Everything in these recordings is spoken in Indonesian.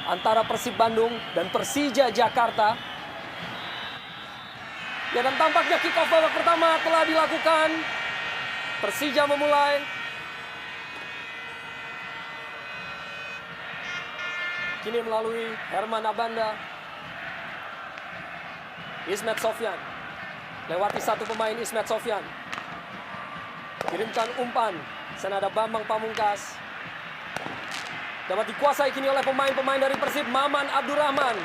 antara Persib Bandung dan Persija Jakarta. Ya, dan tampaknya kick off babak pertama telah dilakukan. Persija memulai. Kini melalui Herman Abanda. Ismet Sofyan. Lewati satu pemain Ismet Sofyan. Kirimkan umpan. Sana ada Bambang Pamungkas. Dapat dikuasai kini oleh pemain-pemain dari Persib. Maman Abdurrahman.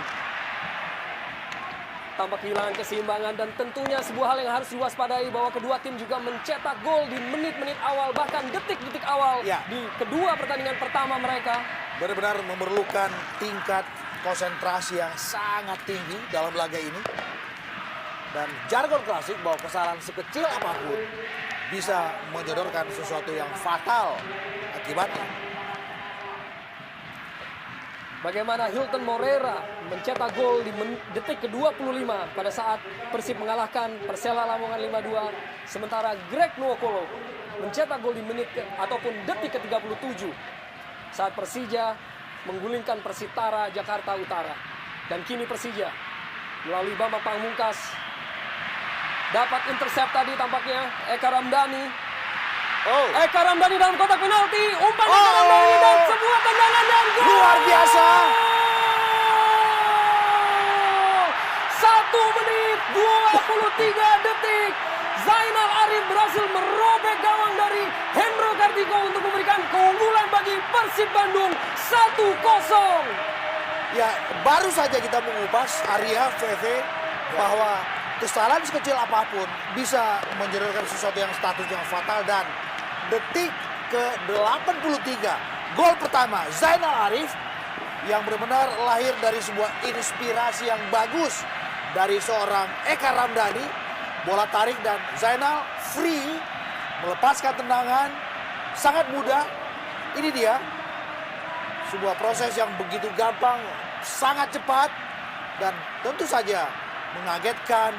Tampak kehilangan keseimbangan dan tentunya sebuah hal yang harus diwaspadai bahwa kedua tim juga mencetak gol di menit-menit awal, bahkan detik-detik awal di kedua pertandingan pertama mereka. Benar-benar memerlukan tingkat konsentrasi yang sangat tinggi dalam laga ini. Dan jargon klasik bahwa kesalahan sekecil apapun bisa menyodorkan sesuatu yang fatal akibatnya. Bagaimana Hilton Moreira mencetak gol di detik ke-25 pada saat Persib mengalahkan Persela Lamongan 5-2. Sementara Greg Nwokolo mencetak gol di menit ataupun detik ke-37 saat Persija menggulingkan Persitara Jakarta Utara. Dan kini Persija melalui Bambang Pamungkas dapat intercept tadi tampaknya Eka Ramdhani. Eka Ramdhani dalam kotak penalti, umpan Eka Ramdhani dan sebuah tendangan dan gol. Luar biasa. 1 menit 23 detik. Zainal Arif berhasil merobek gawang dari Hendro Kartiko untuk memberikan keunggulan bagi Persib Bandung 1-0. Ya, baru saja kita mengupas Arya, VV, bahwa kesalahan sekecil apapun bisa menyodorkan sesuatu yang statusnya fatal. Dan detik ke-83, gol pertama Zainal Arif yang benar-benar lahir dari sebuah inspirasi yang bagus dari seorang Eka Ramdhani. Bola tarik dan Zainal free melepaskan tendangan sangat mudah. Ini dia sebuah proses yang begitu gampang, sangat cepat, dan tentu saja mengagetkan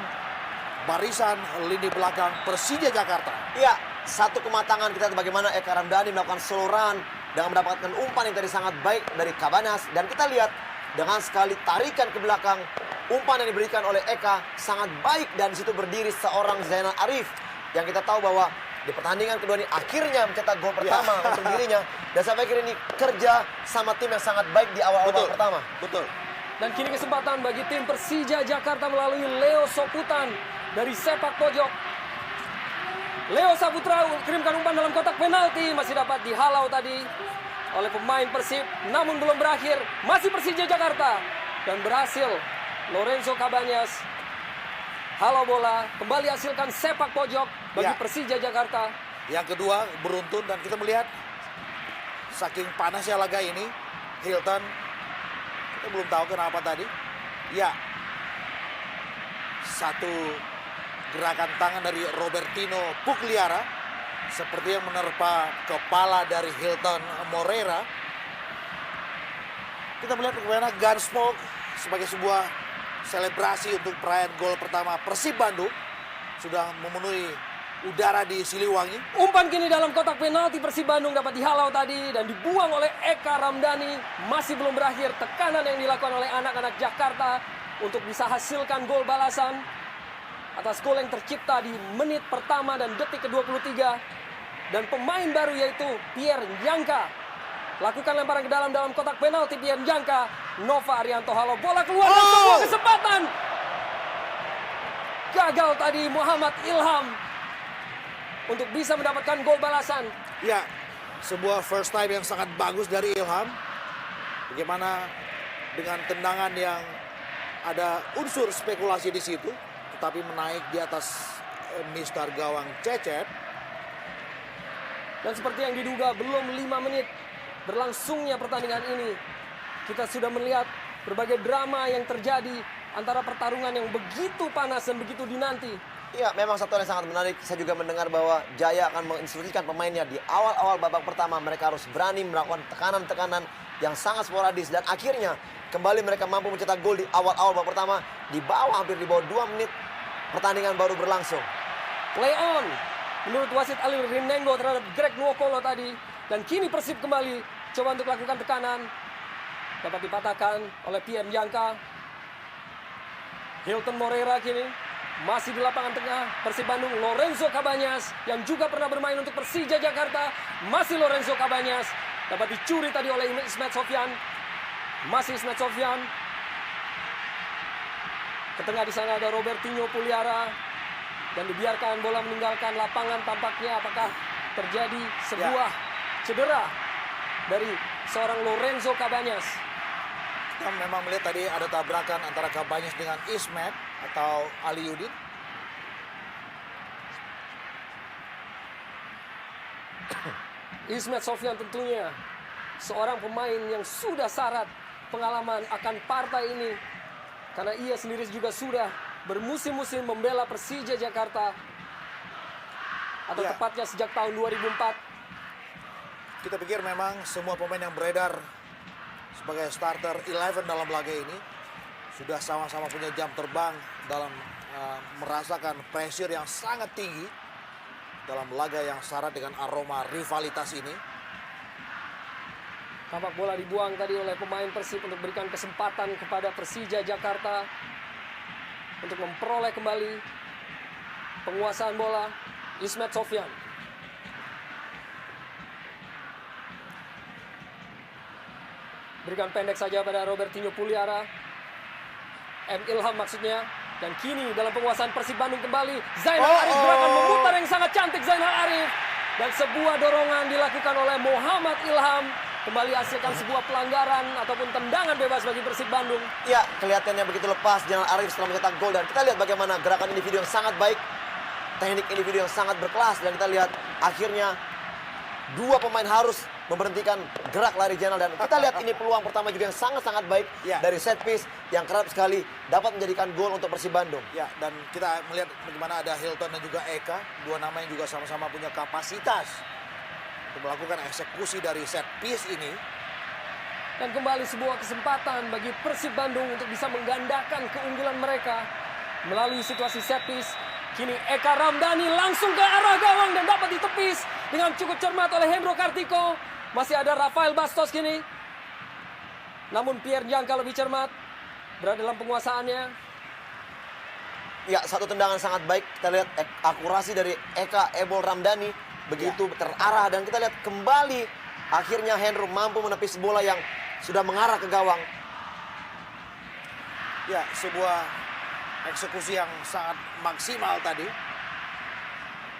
barisan lini belakang Persija Jakarta. Iya, satu kematangan kita bagaimana Eka Ramdhani melakukan slow run dengan mendapatkan umpan yang tadi sangat baik dari Cabanas. Dan kita lihat dengan sekali tarikan ke belakang, umpan yang diberikan oleh Eka sangat baik dan di situ berdiri seorang Zainal Arif yang kita tahu bahwa di pertandingan kedua ini akhirnya mencetak gol pertama untuk dirinya. Dan saya pikir ini kerja sama tim yang sangat baik di awal-awal pertama. Betul. Dan kini kesempatan bagi tim Persija Jakarta melalui Leo Soputan dari sepak pojok. Leo Saputra kirimkan umpan dalam kotak penalti, masih dapat dihalau tadi oleh pemain Persib, namun belum berakhir. Masih Persija Jakarta dan berhasil Lorenzo Cabanas halau bola, kembali hasilkan sepak pojok bagi Persija Jakarta. Yang kedua beruntun dan kita melihat saking panasnya laga ini, Hilton, kita belum tahu kenapa tadi. Ya, satu gerakan tangan dari Robertino Pugliara seperti yang menerpa kepala dari Hilton Moreira. Kita melihat bagaimana Gunsmoke sebagai sebuah selebrasi untuk perayaan gol pertama Persib Bandung sudah memenuhi udara di Siliwangi. Umpan kini dalam kotak penalti Persib Bandung dapat dihalau tadi dan dibuang oleh Eka Ramdhani. Masih belum berakhir tekanan yang dilakukan oleh anak-anak Jakarta untuk bisa hasilkan gol balasan atas gol yang tercipta di menit pertama dan detik ke-23. Dan pemain baru yaitu Pierre Njangka lakukan lemparan ke dalam kotak penalti. Pierre Njangka, Nova Arianto halau bola keluar dan sebuah kesempatan. Gagal tadi Muhammad Ilham untuk bisa mendapatkan gol balasan. Ya, sebuah first time yang sangat bagus dari Ilham. Bagaimana dengan tendangan yang ada unsur spekulasi di situ, tetapi menaik di atas mistar gawang Cecep. Dan seperti yang diduga, belum 5 menit berlangsungnya pertandingan ini, kita sudah melihat berbagai drama yang terjadi antara pertarungan yang begitu panas dan begitu dinanti. Iya, memang satu hal yang sangat menarik. Saya juga mendengar bahwa Jaya akan menginstruksikan pemainnya di awal-awal babak pertama. Mereka harus berani melakukan tekanan-tekanan yang sangat sporadis. Dan akhirnya kembali mereka mampu mencetak gol di awal-awal babak pertama. Di bawah, hampir di bawah 2 menit pertandingan baru berlangsung. Play on menurut wasit Ali Rinengo terhadap Greg Nwokolo tadi. Dan kini Persib kembali coba untuk lakukan tekanan. dapat dipatahkan oleh Pierre Jangka. Hilton Moreira kini masih di lapangan tengah Persib Bandung. Lorenzo Cabañas yang juga pernah bermain untuk Persija Jakarta. Masih Lorenzo Cabañas. Dapat dicuri tadi oleh Ismet Sofyan. Masih Ismet Sofyan. Ke tengah di sana ada Robertinho Puliara. Dan dibiarkan bola meninggalkan lapangan tampaknya. Apakah terjadi sebuah cedera dari seorang Lorenzo Cabañas? Kita memang melihat tadi ada tabrakan antara Cabañas dengan Ismet atau Aliudin. Ismet Sofyan tentunya seorang pemain yang sudah syarat pengalaman akan partai ini. Karena ia sendiri juga sudah bermusim-musim membela Persija Jakarta. Atau tepatnya sejak tahun 2004. Kita pikir memang semua pemain yang beredar sebagai starter 11 dalam laga ini sudah sama-sama punya jam terbang dalam merasakan pressure yang sangat tinggi dalam laga yang syarat dengan aroma rivalitas ini. Tampak bola dibuang tadi oleh pemain Persib untuk berikan kesempatan kepada Persija Jakarta untuk memperoleh kembali penguasaan bola. Ismet Sofyan. Berikan pendek saja pada Robertinho Puliara. M. Ilham maksudnya. Dan kini dalam penguasaan Persib Bandung kembali. Zainal Arif gerakan memutar yang sangat cantik Zainal Arif. Dan sebuah dorongan dilakukan oleh Muhammad Ilham. Kembali hasilkan sebuah pelanggaran ataupun tendangan bebas bagi Persib Bandung. Ya, kelihatannya begitu lepas Zainal Arif setelah mencetak gol. Dan kita lihat bagaimana gerakan individu yang sangat baik. Teknik individu yang sangat berkelas. Dan kita lihat akhirnya dua pemain harus memberhentikan gerak lari Zainal. Dan kita lihat ini peluang pertama juga yang sangat-sangat baik dari set piece yang kerap sekali dapat menjadikan gol untuk Persib Bandung. Ya, dan kita melihat bagaimana ada Hilton dan juga Eka, dua nama yang juga sama-sama punya kapasitas untuk melakukan eksekusi dari set piece ini. Dan kembali sebuah kesempatan bagi Persib Bandung untuk bisa menggandakan keunggulan mereka melalui situasi set piece. Kini Eka Ramdhani langsung ke arah gawang dan dapat ditepis dengan cukup cermat oleh Hendro Kartiko. Masih ada Rafael Bastos kini. Namun Pierre Jangka lebih cermat berada dalam penguasaannya. Ya, satu tendangan sangat baik. Kita lihat akurasi dari Eka Ebol Ramdhani begitu terarah. Dan kita lihat kembali akhirnya Hendro mampu menepis bola yang sudah mengarah ke gawang. Ya, sebuah eksekusi yang sangat maksimal tadi.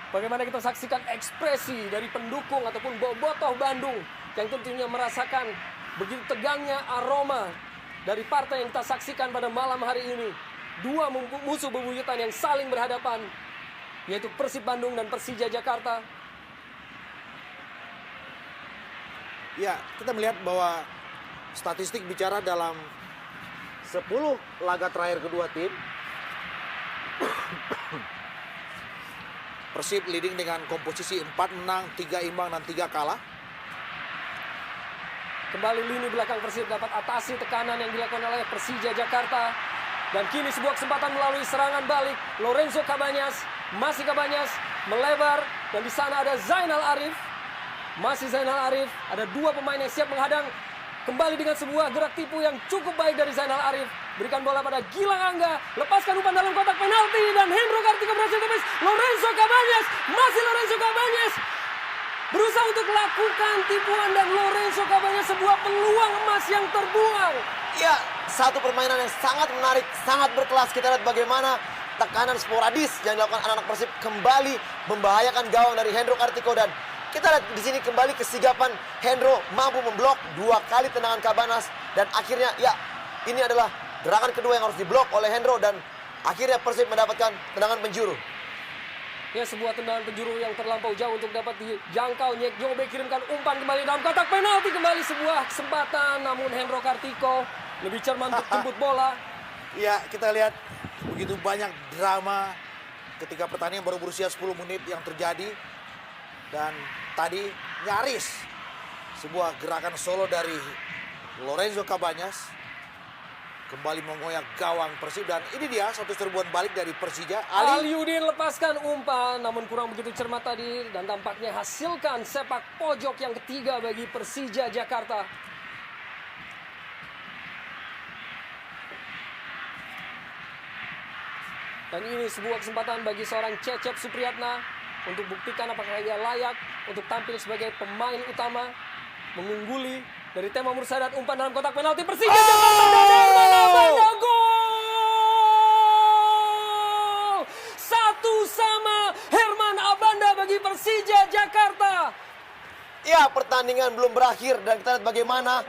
Bagaimana kita saksikan ekspresi dari pendukung ataupun bobotoh Bandung yang tentunya merasakan begitu tegangnya aroma dari partai yang kita saksikan pada malam hari ini. Dua musuh bebuyutan yang saling berhadapan, yaitu Persib Bandung dan Persija Jakarta. Ya, kita melihat bahwa statistik bicara dalam 10 laga terakhir kedua tim. Persib leading dengan komposisi 4 menang, 3 imbang, dan 3 kalah. Kembali lini belakang Persib dapat atasi tekanan yang dilakukan oleh Persija Jakarta. Dan kini sebuah kesempatan melalui serangan balik. Lorenzo Cabañas, masih Cabañas, melebar. Dan di sana ada Zainal Arif. Masih Zainal Arif, ada dua pemain yang siap menghadang. Kembali dengan sebuah gerak tipu yang cukup baik dari Zainal Arif. Berikan bola pada Gilang Angga. Lepaskan umpan dalam kotak penalti. Dan Hendro Kartiko berhasil tepis. Lorenzo Cabañas. Masih Lorenzo Cabañas. Berusaha untuk lakukan tipuan. Dan Lorenzo Cabañas sebuah peluang emas yang terbuang. Ya, satu permainan yang sangat menarik. Sangat berkelas. Kita lihat bagaimana tekanan sporadis yang dilakukan anak-anak Persib kembali membahayakan gawang dari Hendro Kartiko. Dan kita lihat di sini kembali kesigapan Hendro mampu memblok 2 kali tendangan Cabañas. Dan akhirnya ya ini adalah gerakan kedua yang harus diblok oleh Hendro. Dan akhirnya Persib mendapatkan tendangan penjuru. Ya, sebuah tendangan penjuru yang terlampau jauh untuk dapat dijangkau. Nyek Jobe kirimkan umpan kembali dalam kotak penalti. Kembali sebuah kesempatan. Namun Hendro Kartiko lebih cermat untuk jemput bola. Ya, kita lihat begitu banyak drama ketika pertandingan baru berusia 10 menit yang terjadi. Dan tadi nyaris sebuah gerakan solo dari Lorenzo Cabañas kembali mengoyak gawang Persib. Dan ini dia satu serbuan balik dari Persija. Aliudin lepaskan umpan, namun kurang begitu cermat tadi. Dan tampaknya hasilkan sepak pojok yang ketiga bagi Persija Jakarta. Dan ini sebuah kesempatan bagi seorang Cecep Supriyatna untuk buktikan apakah ia layak untuk tampil sebagai pemain utama, mengungguli dari Tema Mursadat, umpan dalam kotak penalti Persija Jakarta dan Herman Abanda, gol! 1-1 Herman Abanda bagi Persija Jakarta. Ya, pertandingan belum berakhir dan kita lihat bagaimana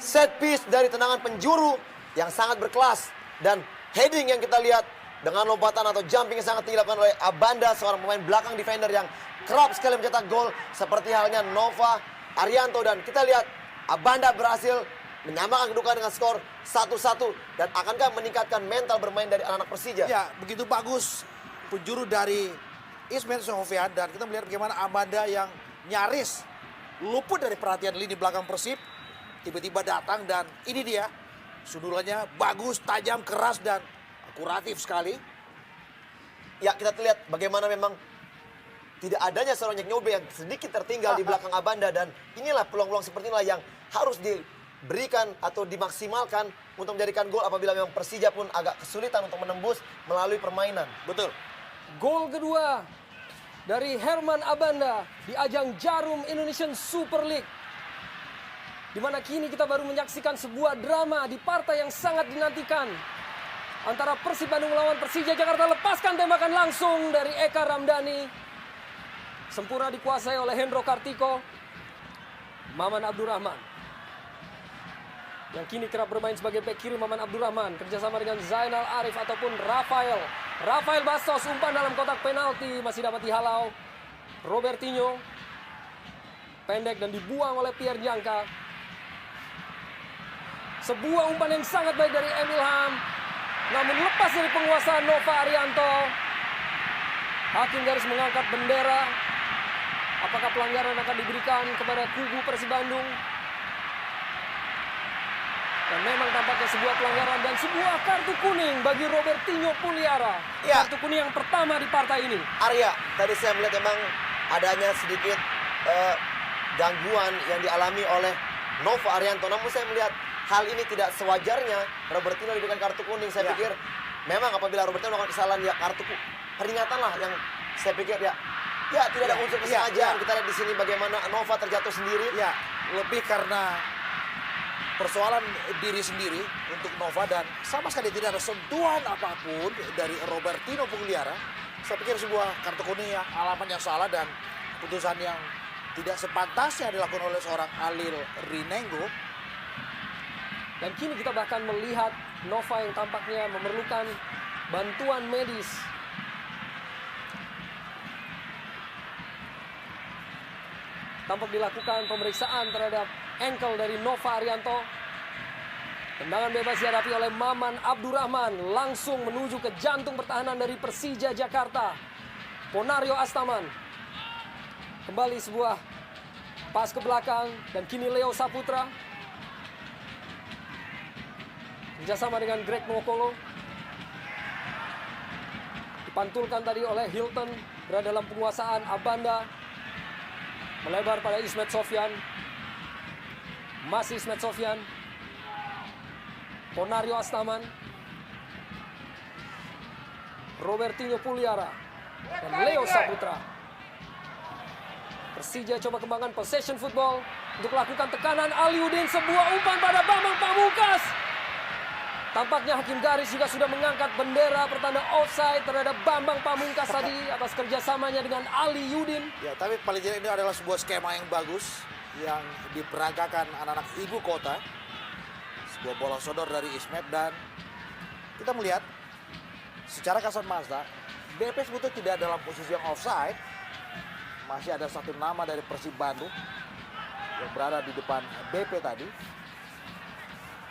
set piece dari tendangan penjuru yang sangat berkelas dan heading yang kita lihat dengan lompatan atau jumping yang sangat tinggi dilakukan oleh Abanda, seorang pemain belakang defender yang kerap sekali mencetak gol seperti halnya Nova Arianto. Dan kita lihat Abanda berhasil menyamakan kedudukan dengan skor 1-1 dan akankah meningkatkan mental bermain dari anak-anak Persija? Ya, begitu bagus penjuru dari Ismet Sofian dan kita melihat bagaimana Abanda yang nyaris luput dari perhatian lini belakang Persib tiba-tiba datang dan ini dia sundulannya bagus, tajam, keras dan akuratif sekali. Ya, kita lihat bagaimana memang tidak adanya seorang Nyobe yang sedikit tertinggal di belakang Abanda dan inilah peluang-peluang seperti inilah yang harus diberikan atau dimaksimalkan untuk menjadikan gol apabila memang Persija pun agak kesulitan untuk menembus melalui permainan. Betul. Gol kedua dari Herman Abanda di ajang Jarum Indonesian Super League, di mana kini kita baru menyaksikan sebuah drama di partai yang sangat dinantikan antara Persib Bandung melawan Persija Jakarta. Lepaskan tembakan langsung dari Eka Ramdhani, sempurna dikuasai oleh Hendro Kartiko. Maman Abdurrahman yang kini kerap bermain sebagai bek kiri. Maman Abdurrahman kerjasama dengan Zainal Arif ataupun Rafael Bastos, umpan dalam kotak penalti masih dapat dihalau Robertinho, pendek dan dibuang oleh Pierre Jangka. Sebuah umpan yang sangat baik dari Emil Ham, namun lepas dari penguasaan Nova Arianto. Hakim garis mengangkat bendera. Apakah pelanggaran akan diberikan kepada kubu Persib Bandung? Dan memang tampaknya sebuah pelanggaran dan sebuah kartu kuning bagi Robertinho Puliara. Ya. Kartu kuning yang pertama di partai ini. Arya, tadi saya melihat memang adanya sedikit gangguan yang dialami oleh Nova Arianto. Namun saya melihat hal ini tidak sewajarnya Robertinho diberikan kartu kuning. Saya pikir memang apabila Robertinho melakukan kesalahan ya kartu peringatan lah yang saya pikir ya tidak ada unsur kesengajaan. Kita lihat di sini bagaimana Nova terjatuh sendiri. Ya, lebih karena persoalan diri sendiri untuk Nova dan sama sekali tidak ada sentuhan apapun dari Robertinho Pugliara. Saya pikir sebuah kartu kuning yang alamat yang salah dan keputusan yang tidak sepantasnya dilakukan oleh seorang Halil Rinengo. Dan kini kita bahkan melihat Nova yang tampaknya memerlukan bantuan medis. Tampak dilakukan pemeriksaan terhadap ankle dari Nova Arianto. Tendangan bebas dihadapi oleh Maman Abdurrahman langsung menuju ke jantung pertahanan dari Persija Jakarta. Ponario Astaman. Kembali sebuah pas ke belakang dan kini Leo Saputra kerjasama dengan Greg Nwokolo. Dipantulkan tadi oleh Hilton, berada dalam penguasaan Abanda. Melebar pada Ismet Sofyan. Masih Ismet Sofyan. Ponario Astaman. Robertinho Puliara. Dan Leo Saputra. Persija coba kembangkan possession football untuk lakukan tekanan. Aliudin, sebuah umpan pada Bambang Pamungkas. Tampaknya hakim garis juga sudah mengangkat bendera pertanda offside terhadap Bambang Pamungkas tadi atas kerjasamanya dengan Ali Yudin. Ya, tapi paling tidak ini adalah sebuah skema yang bagus yang diperagakan anak-anak ibu kota. Sebuah bola sodor dari Ismet dan kita melihat secara kasat mata BP sebetulnya tidak dalam posisi yang offside. Masih ada satu nama dari Persib Bandung yang berada di depan BP tadi.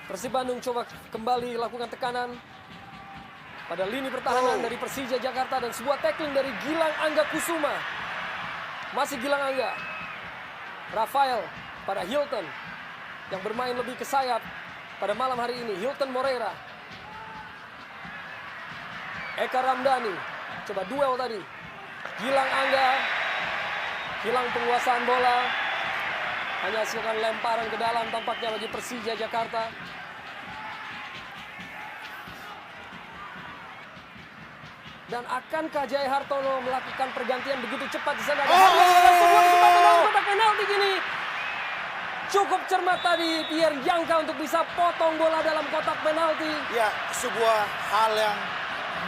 Persib Bandung coba kembali lakukan tekanan pada lini pertahanan dari Persija Jakarta dan sebuah tackling dari Gilang Angga Kusuma. Masih Gilang Angga. Rafael pada Hilton yang bermain lebih ke sayap pada malam hari ini. Hilton Moreira. Eka Ramdhani coba duel tadi. Gilang Angga hilang penguasaan bola. Hanya hasilkan lemparan ke dalam tampaknya bagi Persija Jakarta. Dan akankah Jaya Hartono melakukan pergantian begitu cepat di sana? Ada sebuah kesempatan dalam kotak penalti gini. Cukup cermat tadi Pierre Jangka untuk bisa potong bola dalam kotak penalti. Ya, sebuah hal yang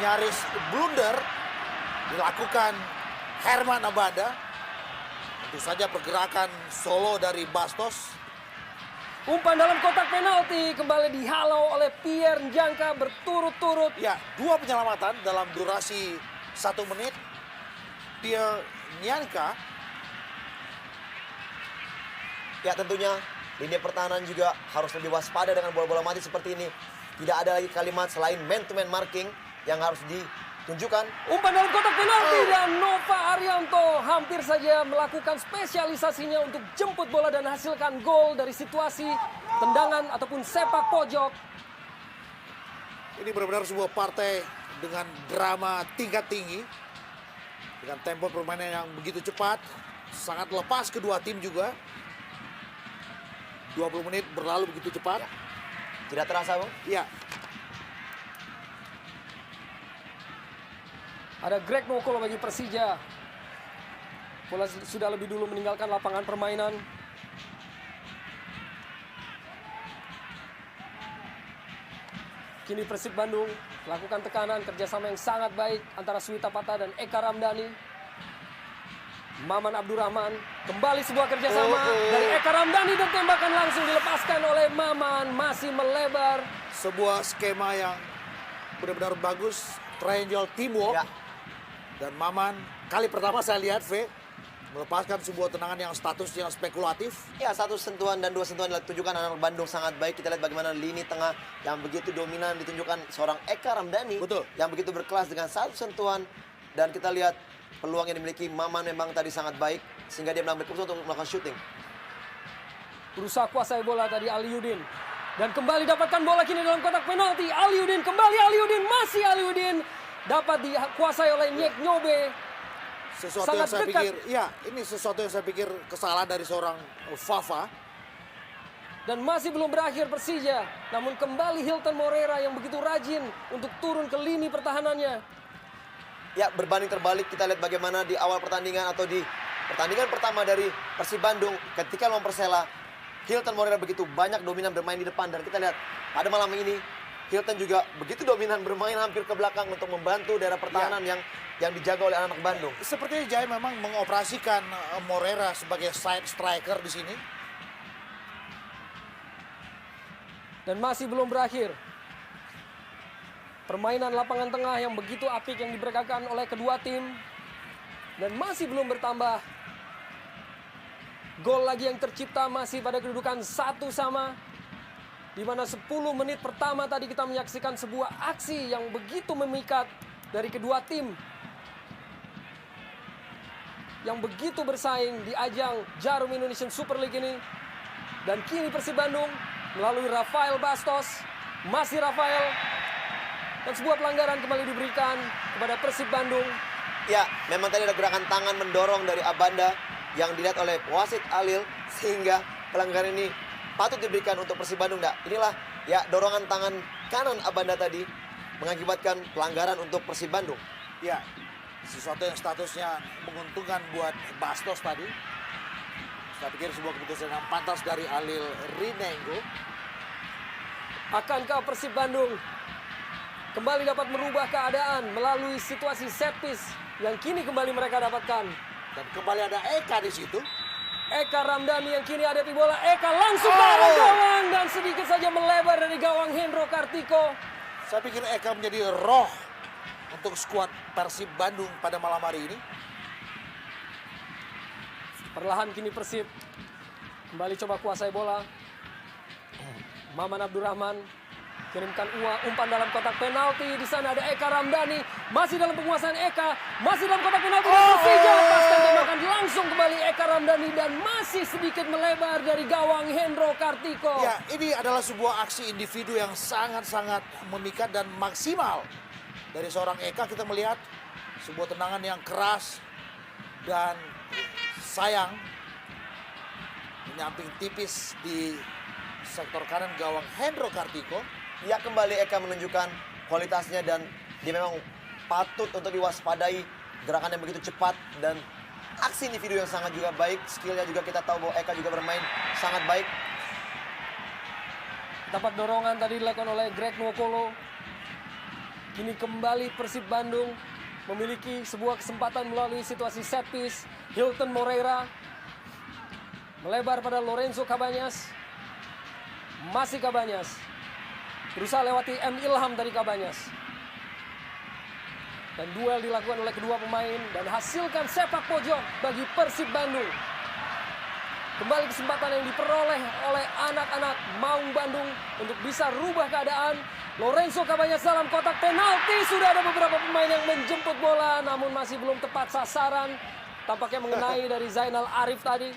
nyaris blunder dilakukan Herman Abanda. Tentu saja pergerakan solo dari Bastos. Umpan dalam kotak penalti kembali dihalau oleh Pierre Jangka berturut-turut. Ya, 2 penyelamatan dalam durasi 1 menit. Pierre Jangka. Ya tentunya lini pertahanan juga harus lebih waspada dengan bola-bola mati seperti ini. Tidak ada lagi kalimat selain man-to-man marking yang harus ditunjukkan. Umpan dalam kotak penalti dan Nova Arianto hampir saja melakukan spesialisasinya untuk jemput bola dan hasilkan gol dari situasi tendangan ataupun sepak pojok. Ini benar-benar sebuah partai dengan drama tingkat tinggi. Dengan tempo permainan yang begitu cepat. Sangat lepas kedua tim juga. 20 menit berlalu begitu cepat. Ya. Tidak terasa, Bang? Ya. Ada Greg Nwokolo bagi Persija. Bola sudah lebih dulu meninggalkan lapangan permainan. Kini Persib Bandung melakukan tekanan, kerjasama yang sangat baik antara Suwita Pata dan Eka Ramdhani. Maman Abdurrahman, kembali sebuah kerjasama dari Eka Ramdhani dan tembakan langsung dilepaskan oleh Maman, masih melebar. Sebuah skema yang benar-benar bagus, triangle teamwork. Ya. Dan Maman, kali pertama saya lihat V, melepaskan sebuah tendangan yang statusnya spekulatif. Ya, 1 sentuhan dan 2 sentuhan ditunjukkan anak Bandung sangat baik. Kita lihat bagaimana lini tengah yang begitu dominan ditunjukkan seorang Eka Ramdhani. Betul. Yang begitu berkelas dengan 1 sentuhan. Dan kita lihat peluang yang dimiliki Maman memang tadi sangat baik. Sehingga dia mengambil keputusan untuk melakukan shooting. Berusaha kuasai bola tadi Aliudin. Dan kembali dapatkan bola kini dalam kotak penalti. Aliudin kembali, Aliudin masih Aliudin. Dapat dikuasai oleh Nyek Nyobe. Sesuatu Sangat yang saya dekat. pikir, ya ini sesuatu yang saya pikir kesalahan dari seorang Fafa. Dan masih belum berakhir Persija. Namun kembali Hilton Moreira yang begitu rajin untuk turun ke lini pertahanannya. Ya, berbanding terbalik kita lihat bagaimana di awal pertandingan atau di pertandingan pertama dari Persib Bandung ketika lawan Persela, Hilton Moreira begitu banyak dominan bermain di depan. Dan kita lihat pada malam ini Hilton juga begitu dominan bermain hampir ke belakang untuk membantu daerah pertahanan yang dijaga oleh anak Bandung. Sepertinya Jaya memang mengoperasikan Moreira sebagai side striker di sini. Dan masih belum berakhir. Permainan lapangan tengah yang begitu apik yang diberkakan oleh kedua tim. Dan masih belum bertambah. Gol lagi yang tercipta masih pada kedudukan 1-1. Di mana 10 menit pertama tadi kita menyaksikan sebuah aksi yang begitu memikat dari kedua tim. Yang begitu bersaing di ajang Jarum Indonesian Super League ini. Dan kini Persib Bandung melalui Rafael Bastos. Masih Rafael. Dan sebuah pelanggaran kembali diberikan kepada Persib Bandung. Ya, memang tadi ada gerakan tangan mendorong dari Abanda yang dilihat oleh wasit Alil. Sehingga pelanggaran ini patut diberikan untuk Persib Bandung. Inilah ya dorongan tangan kanan Abanda tadi mengakibatkan pelanggaran untuk Persib Bandung. Ya, sesuatu yang statusnya menguntungkan buat Bastos tadi. Saya pikir sebuah keputusan yang pantas dari Alil Rinengo. Akankah Persib Bandung kembali dapat merubah keadaan melalui situasi set piece yang kini kembali mereka dapatkan? Dan kembali ada Eka di situ. Eka Ramdhani yang kini hadapi bola. Eka langsung ke arah gawang dan sedikit saja melebar dari gawang Hendro Kartiko. Saya pikir Eka menjadi roh untuk skuad Persib Bandung pada malam hari ini. Perlahan kini Persib kembali coba kuasai bola. Maman Abdurrahman kirimkan umpan dalam kotak penalti. Di sana ada Eka Ramdhani, masih dalam penguasaan Eka, masih dalam kotak penalti. Persija lepaskan tembakan langsung kembali Eka Ramdhani dan masih sedikit melebar dari gawang Hendro Kartiko. Ya, ini adalah sebuah aksi individu yang sangat-sangat memikat dan maksimal. Dari seorang Eka kita melihat sebuah tendangan yang keras dan sayang menyamping tipis di sektor kanan gawang Hendro Kartiko. Ya, kembali Eka menunjukkan kualitasnya dan dia memang patut untuk diwaspadai. Gerakan yang begitu cepat dan aksi individu yang sangat juga baik. Skillnya juga kita tahu bahwa Eka juga bermain sangat baik. Dapat dorongan tadi dilakukan oleh Greg Nwokolo. Kini kembali Persib Bandung memiliki sebuah kesempatan melalui situasi set piece. Hilton Moreira melebar pada Lorenzo Cabañas. Masih Cabañas. Berusaha lewati M. Ilham dari Cabañas. Dan duel dilakukan oleh kedua pemain dan hasilkan sepak pojok bagi Persib Bandung. Kembali kesempatan yang diperoleh oleh anak-anak Maung Bandung untuk bisa rubah keadaan. Lorenzo Cabañas dalam kotak penalti. Sudah ada beberapa pemain yang menjemput bola namun masih belum tepat sasaran. Tampaknya mengenai dari Zainal Arif tadi.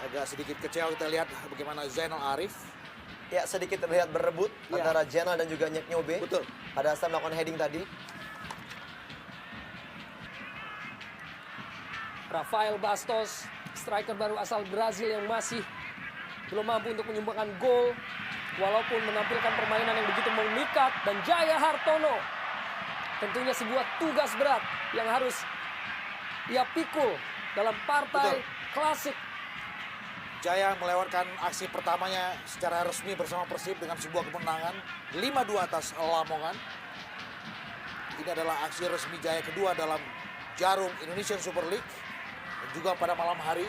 Agak sedikit kecewa kita lihat bagaimana Zainal Arif. Ya, sedikit terlihat berebut antara Jenal dan juga Nyek Nyobe. Betul. Pada saat melakukan heading tadi. Rafael Bastos, striker baru asal Brazil yang masih belum mampu untuk menyumbangkan gol. Walaupun menampilkan permainan yang begitu memikat. Dan Jaya Hartono, tentunya sebuah tugas berat yang harus ia pikul dalam partai klasik. Jaya melewatkan aksi pertamanya secara resmi bersama Persib dengan sebuah kemenangan 5-2 atas Lamongan. Ini adalah aksi resmi Jaya kedua dalam jarum Indonesian Super League. Juga pada malam hari.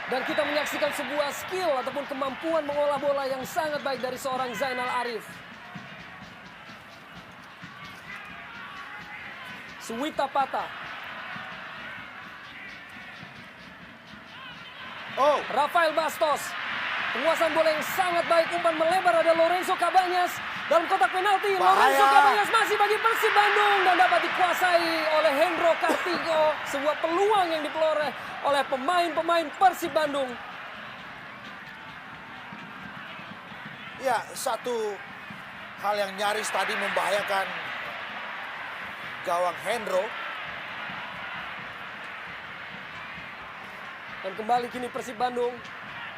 Dan kita menyaksikan sebuah skill ataupun kemampuan mengolah bola yang sangat baik dari seorang Zainal Arif. Suwita Pata. Rafael Bastos. Penguasaan bola yang sangat baik, umpan melebar, ada Lorenzo Cabañas dalam kotak penalti. Bahaya. Lorenzo Cabañas masih bagi Persib Bandung dan dapat dikuasai oleh Hendro Kartiko. Sebuah peluang yang diperoleh oleh pemain-pemain Persib Bandung. Ya, satu hal yang nyaris tadi membahayakan gawang Hendro. Dan kembali kini Persib Bandung.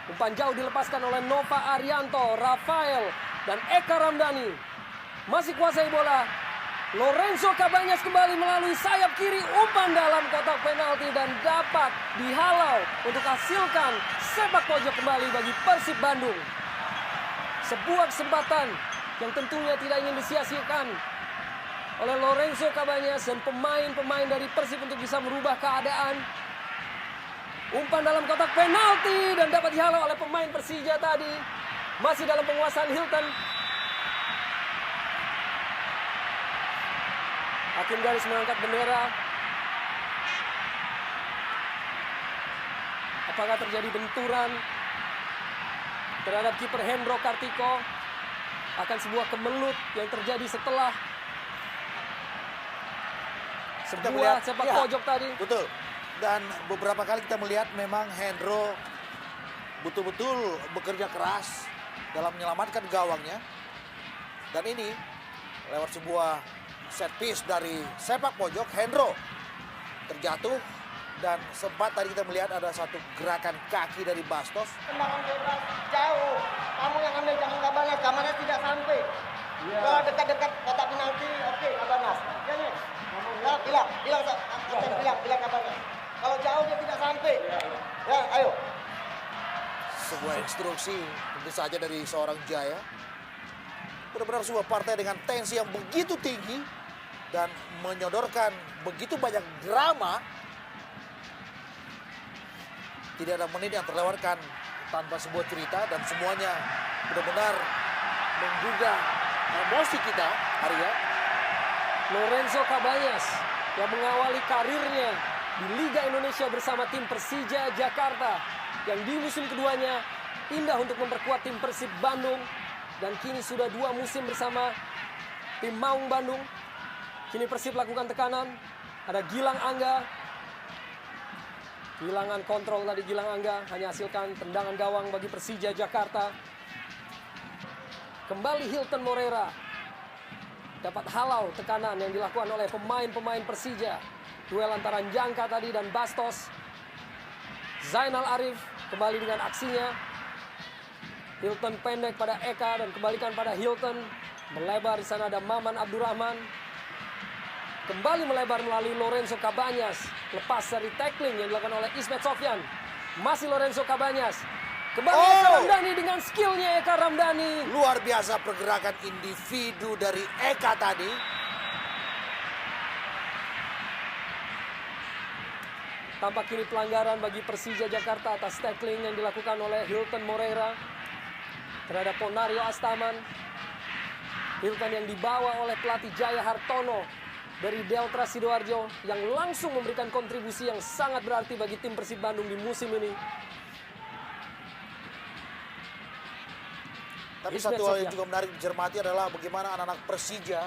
Umpan jauh dilepaskan oleh Nova Arianto, Rafael, dan Eka Ramdhani. Masih kuasai bola. Lorenzo Cabañas kembali melalui sayap kiri. Umpan dalam kotak penalti dan dapat dihalau untuk hasilkan sepak pojok kembali bagi Persib Bandung. Sebuah kesempatan yang tentunya tidak ingin disia-siakan oleh Lorenzo Cabañas dan pemain-pemain dari Persib untuk bisa merubah keadaan. Umpan dalam kotak penalti dan dapat dihalau oleh pemain Persija tadi. Masih dalam penguasaan Hilton. Hakim garis mengangkat bendera. Apakah terjadi benturan terhadap kiper Hendro Kartiko? Akan sebuah kemelut yang terjadi setelah sebuah sepak pojok tadi. Betul. Dan beberapa kali kita melihat memang Hendro betul-betul bekerja keras dalam menyelamatkan gawangnya. Dan ini lewat sebuah set piece dari sepak pojok, Hendro terjatuh dan sempat tadi kita melihat ada satu gerakan kaki dari Bastos. Tendangan bebas jauh. Kamu yang ambil, jangan Cabañas. Cabañas tidak sampai. Kalau dekat-dekat kotak penalti, oke, Cabañas. Ya nih. Bilang Cabañas. Kalau jauh dia tidak sampai. Ya, ayo. Sebuah instruksi tentu saja dari seorang Jaya. Benar-benar sebuah partai dengan tensi yang begitu tinggi dan menyodorkan begitu banyak drama. Tidak ada menit yang terlewatkan tanpa sebuah cerita dan semuanya benar-benar menggugah emosi kita, Arya. Lorenzo Cabañas yang mengawali karirnya di Liga Indonesia bersama tim Persija Jakarta, yang di musim keduanya pindah untuk memperkuat tim Persib Bandung dan kini sudah 2 musim bersama tim Maung Bandung. Kini Persib lakukan tekanan, ada Gilang Angga. Kehilangan kontrol tadi Gilang Angga, hanya hasilkan tendangan gawang bagi Persija Jakarta. Kembali Hilton Moreira dapat halau tekanan yang dilakukan oleh pemain-pemain Persija. Duel antara Jangka tadi dan Bastos. Zainal Arif kembali dengan aksinya. Hilton pendek pada Eka dan kembalikan pada Hilton. Melebar di sana ada Maman Abdurrahman. kembali melebar melalui Lorenzo Cabañas. Lepas dari tackling yang dilakukan oleh Ismet Sofyan. Masih Lorenzo Cabañas. Kembali Eka Ramdhani dengan skillnya Eka Ramdhani. Luar biasa pergerakan individu dari Eka tadi. Tampak kini pelanggaran bagi Persija Jakarta atas tackling yang dilakukan oleh Hilton Moreira terhadap Ponario Astaman. Hilton yang dibawa oleh pelatih Jaya Hartono dari Delta Sidoarjo yang langsung memberikan kontribusi yang sangat berarti bagi tim Persib Bandung di musim ini. Tapi Ismet satu hal Sofyan. yang juga menarik dicermati adalah bagaimana anak-anak Persija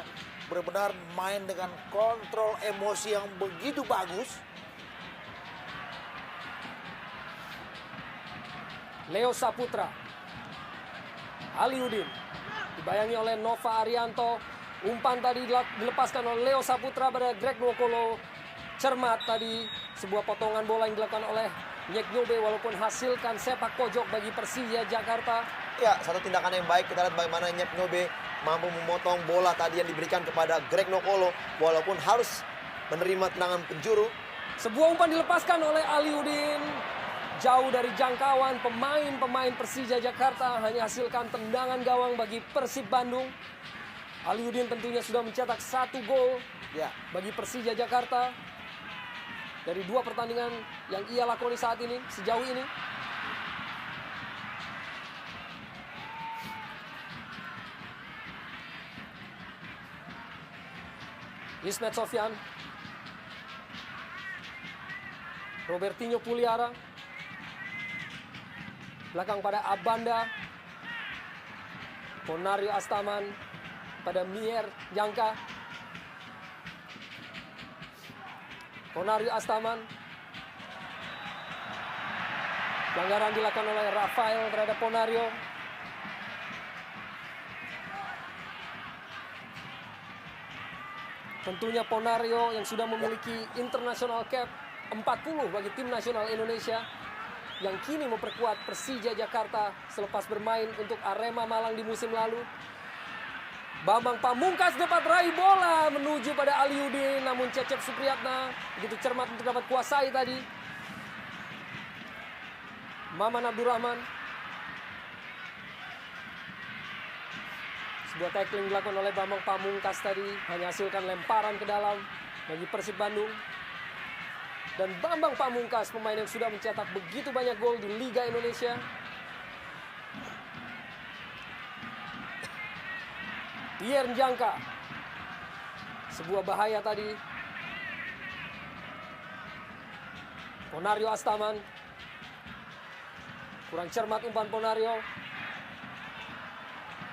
benar-benar main dengan kontrol emosi yang begitu bagus. Leo Saputra, Aliudin, dibayangi oleh Nova Arianto. Umpan tadi dilepaskan oleh Leo Saputra pada Greg Nwokolo. Cermat tadi, sebuah potongan bola yang dilakukan oleh Nyek Nyobe walaupun hasilkan sepak pojok bagi Persija Jakarta. Ya, satu tindakan yang baik. Kita lihat bagaimana Nyek Nyobe mampu memotong bola tadi yang diberikan kepada Greg Nwokolo walaupun harus menerima tendangan penjuru. Sebuah umpan dilepaskan oleh Aliudin. Jauh dari jangkauan pemain-pemain Persija Jakarta, hanya hasilkan tendangan gawang bagi Persib Bandung. Aliudin tentunya sudah mencetak 1 gol Ya, bagi Persija Jakarta dari 2 pertandingan yang ia lakoni saat ini, sejauh ini. Ismet Sofyan, Robertinho Puliara, belakang pada Abanda, Ponario Astaman pada Mier Jangka. Ponario Astaman. Pelanggaran dilakukan oleh Rafael terhadap Ponario. Tentunya Ponario yang sudah memiliki international cap 40 bagi tim nasional Indonesia, yang kini memperkuat Persija Jakarta selepas bermain untuk Arema Malang di musim lalu. Bambang Pamungkas dapat raih bola menuju pada Aliudin, namun Cecep Supriyatna begitu cermat untuk dapat kuasai tadi. Maman Abdurrahman. Sebuah tackling dilakukan oleh Bambang Pamungkas tadi, hanya hasilkan lemparan ke dalam bagi Persib Bandung. Dan Bambang Pamungkas, pemain yang sudah mencetak begitu banyak gol di Liga Indonesia. Pierre Njangka. Sebuah bahaya tadi. Ponario Astaman. Kurang cermat umpan Ponario.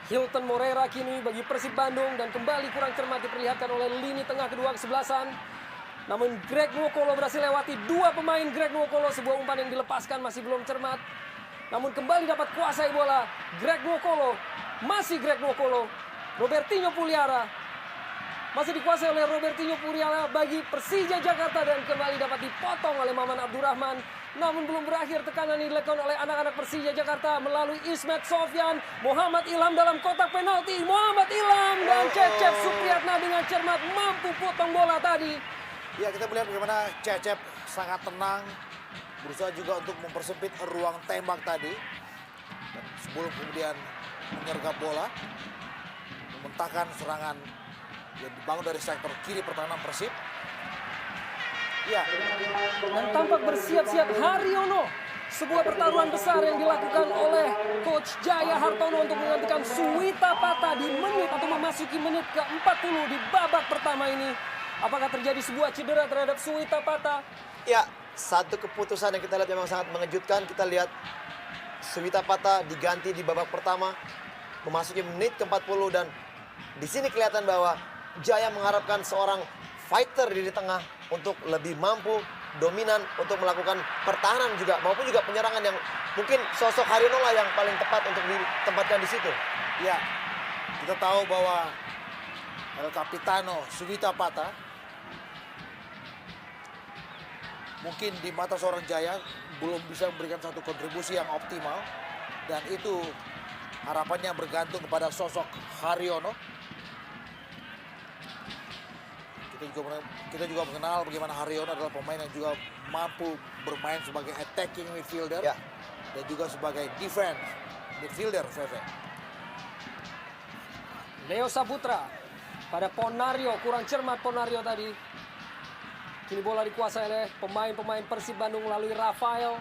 Hilton Moreira kini bagi Persib Bandung, dan kembali kurang cermat diperlihatkan oleh lini tengah kedua kesebelasan. Namun Greg Nwokolo berhasil lewati 2 pemain Greg Nwokolo. Sebuah umpan yang dilepaskan masih belum cermat. Namun kembali dapat kuasai bola Greg Nwokolo. Masih Greg Nwokolo. Robertinho Puliara. Masih dikuasai oleh Robertinho Puliara bagi Persija Jakarta, dan kembali dapat dipotong oleh Maman Abdurrahman. Namun belum berakhir tekanan yang dilakukan oleh anak-anak Persija Jakarta melalui Ismet Sofyan. Muhammad Ilham dalam kotak penalti. Muhammad Ilham dan Cecep Supriyatna dengan cermat mampu potong bola tadi. ya kita melihat bagaimana Cecep sangat tenang, berusaha juga untuk mempersempit ruang tembak tadi. Dan sebelum kemudian menyergap bola, mementahkan serangan yang dibangun dari sektor kiri pertahanan Persib. Ya, Dan tampak bersiap-siap Haryono. Sebuah pertaruhan besar yang dilakukan oleh Coach Jaya Hartono untuk menggantikan Suwita Pata di menit atau memasuki menit ke-40 di babak pertama ini. Apakah terjadi sebuah cedera terhadap Suwita Pata? Ya, satu keputusan yang kita lihat memang sangat mengejutkan. Kita lihat Suwita Pata diganti di babak pertama, memasuki menit ke-40, dan di sini kelihatan bahwa Jaya mengharapkan seorang fighter di tengah untuk lebih mampu, dominan untuk melakukan pertahanan juga maupun juga penyerangan, yang mungkin sosok Haryono lah yang paling tepat untuk ditempatkan di situ. ya kita tahu bahwa El Capitano Suwita Pata mungkin di mata seorang Jaya belum bisa memberikan satu kontribusi yang optimal, dan itu harapannya bergantung kepada sosok Haryono. Kita juga mengenal bagaimana Haryono adalah pemain yang juga mampu bermain sebagai attacking midfielder Ya. dan juga sebagai defense midfielder, VV. Leo Saputra pada Ponario, kurang cermat Ponario tadi. Kini bola dikuasai oleh pemain-pemain Persib Bandung melalui Rafael.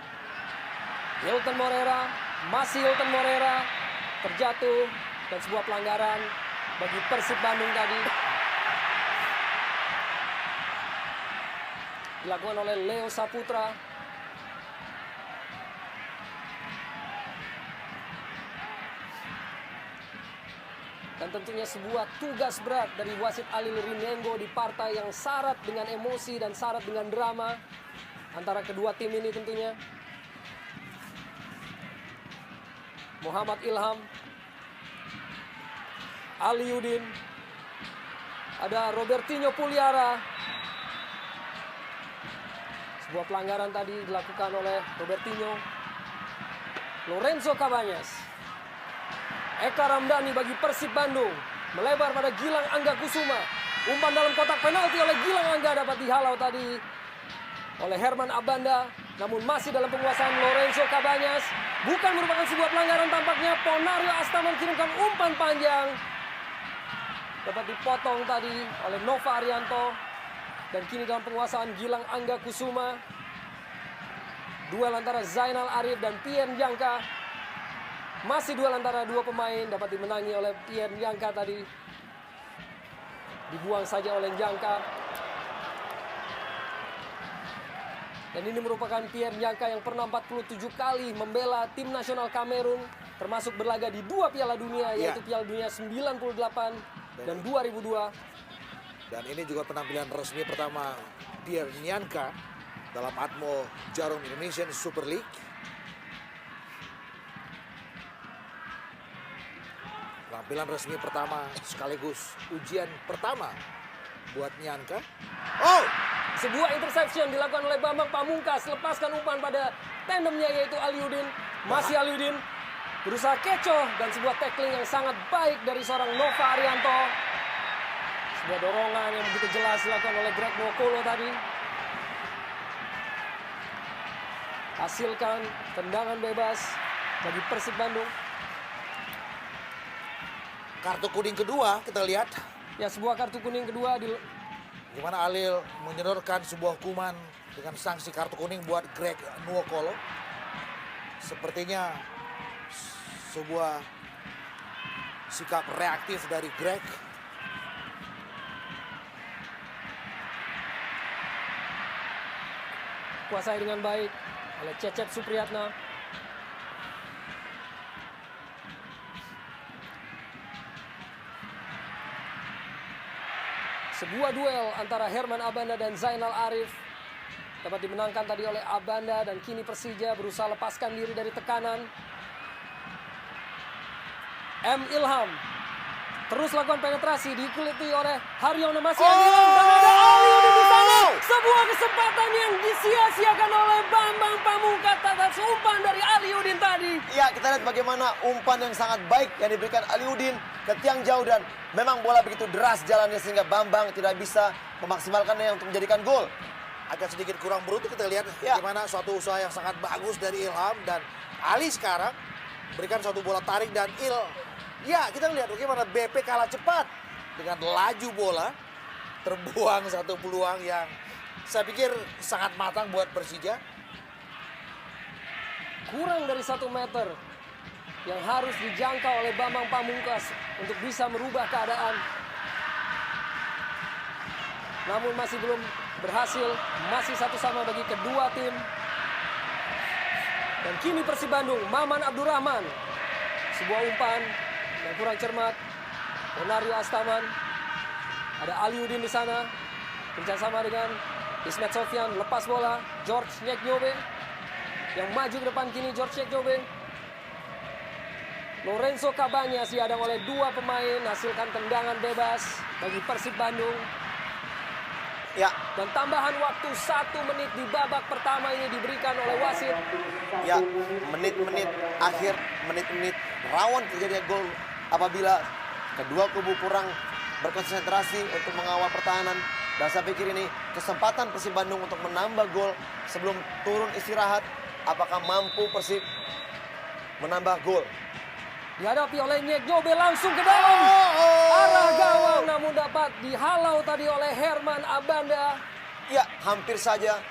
Hilton Morera, masih Hilton Morera, terjatuh dan sebuah pelanggaran bagi Persib Bandung tadi. Dilakukan oleh Leo Saputra. Dan tentunya sebuah tugas berat dari wasit Alil Rinengo di partai yang syarat dengan emosi dan syarat dengan drama antara kedua tim ini tentunya. Muhammad Ilham, Aliudin, ada Robertinho Puliara. Sebuah pelanggaran tadi dilakukan oleh Robertinho. Lorenzo Cabañas. Eka Ramdhani bagi Persib Bandung. Melebar pada Gilang Angga Kusuma. Umpan dalam kotak penalti oleh Gilang Angga dapat dihalau tadi oleh Herman Abanda. Namun masih dalam penguasaan Lorenzo Cabañas. Bukan merupakan sebuah pelanggaran tampaknya. Ponario Astaman kirimkan umpan panjang. Dapat dipotong tadi oleh Nova Arianto. Dan kini dalam penguasaan Gilang Angga Kusuma. Duel antara Zainal Arif dan Pierre Njangka. Masih duel antara dua pemain, dapat dimenangi oleh Pierre Njangka tadi. Dibuang saja oleh Njangka. Dan ini merupakan Pierre Njangka yang pernah 47 kali membela tim nasional Kamerun. Termasuk berlaga di 2 Piala Dunia, yaitu Piala Dunia 98 dan 2002. Dan ini juga penampilan resmi pertama Pierre Njangka dalam Atmo Jarum Indonesian Super League. Penampilan resmi pertama sekaligus ujian pertama buat Njangka. Oh, sebuah interception dilakukan oleh Bambang Pamungkas. Lepaskan umpan pada tandemnya yaitu Aliudin. Masih Aliudin berusaha kecoh dan sebuah tackling yang sangat baik dari seorang Nova Arianto. Sebuah dorongan yang begitu jelas dilakukan oleh Greg Nwokolo tadi. Hasilkan tendangan bebas bagi Persib Bandung. Kartu kuning kedua kita lihat. Ya, sebuah kartu kuning kedua di Gimana Alil menyodorkan sebuah hukuman dengan sanksi kartu kuning buat Greg Nwokolo. Sepertinya sebuah sikap reaktif dari Greg. kuasai dengan baik oleh Cecep Supriyatna. Sebuah duel antara Herman Abanda dan Zainal Arif dapat dimenangkan tadi oleh Abanda, dan kini Persija berusaha lepaskan diri dari tekanan. M. Ilham terus lakukan penetrasi, diikuti oleh Haryono, masih Ilham, dan ada Aliudin di sana. Sebuah kesempatan yang disia-siakan oleh Bambang Pamungkas atas umpan dari Aliudin tadi. Ya, kita lihat bagaimana umpan yang sangat baik yang diberikan Aliudin ke tiang jauh, dan memang bola begitu deras jalannya sehingga Bambang tidak bisa memaksimalkannya untuk menjadikan gol. Agak sedikit kurang beruntung kita lihat Ya. bagaimana suatu usaha yang sangat bagus dari Ilham, dan Ali sekarang berikan suatu bola tarik dan ya kita lihat bagaimana BP kalah cepat dengan laju bola, terbuang satu peluang yang saya pikir sangat matang buat Persija. Kurang dari 1 meter yang harus dijangkau oleh Bambang Pamungkas untuk bisa merubah keadaan. Namun masih belum berhasil, masih 1-1 bagi kedua tim. Dan kini Persib Bandung, Maman Abdurrahman. Sebuah umpan yang kurang cermat. Ponario Astaman. Ada Aliudin di sana. Kerjasama dengan Ismet Sofyan, lepas bola. George Nyeknyobe yang maju ke depan, kini George Nyeknyobe. Lorenzo Cabañas dihadang oleh 2 pemain, hasilkan tendangan bebas bagi Persib Bandung. Ya, Dan tambahan waktu 1 menit di babak pertama ini diberikan oleh wasit. ya, menit-menit akhir, menit-menit rawan terjadinya gol apabila kedua kubu kurang berkonsentrasi untuk mengawal pertahanan Dan saya pikir ini kesempatan Persib Bandung untuk menambah gol sebelum turun istirahat. Apakah mampu Persib menambah gol? Dihadapi oleh Nyek Nyobe langsung ke dalam arah gawang, namun dapat dihalau tadi oleh Herman Abanda. Ya, hampir saja.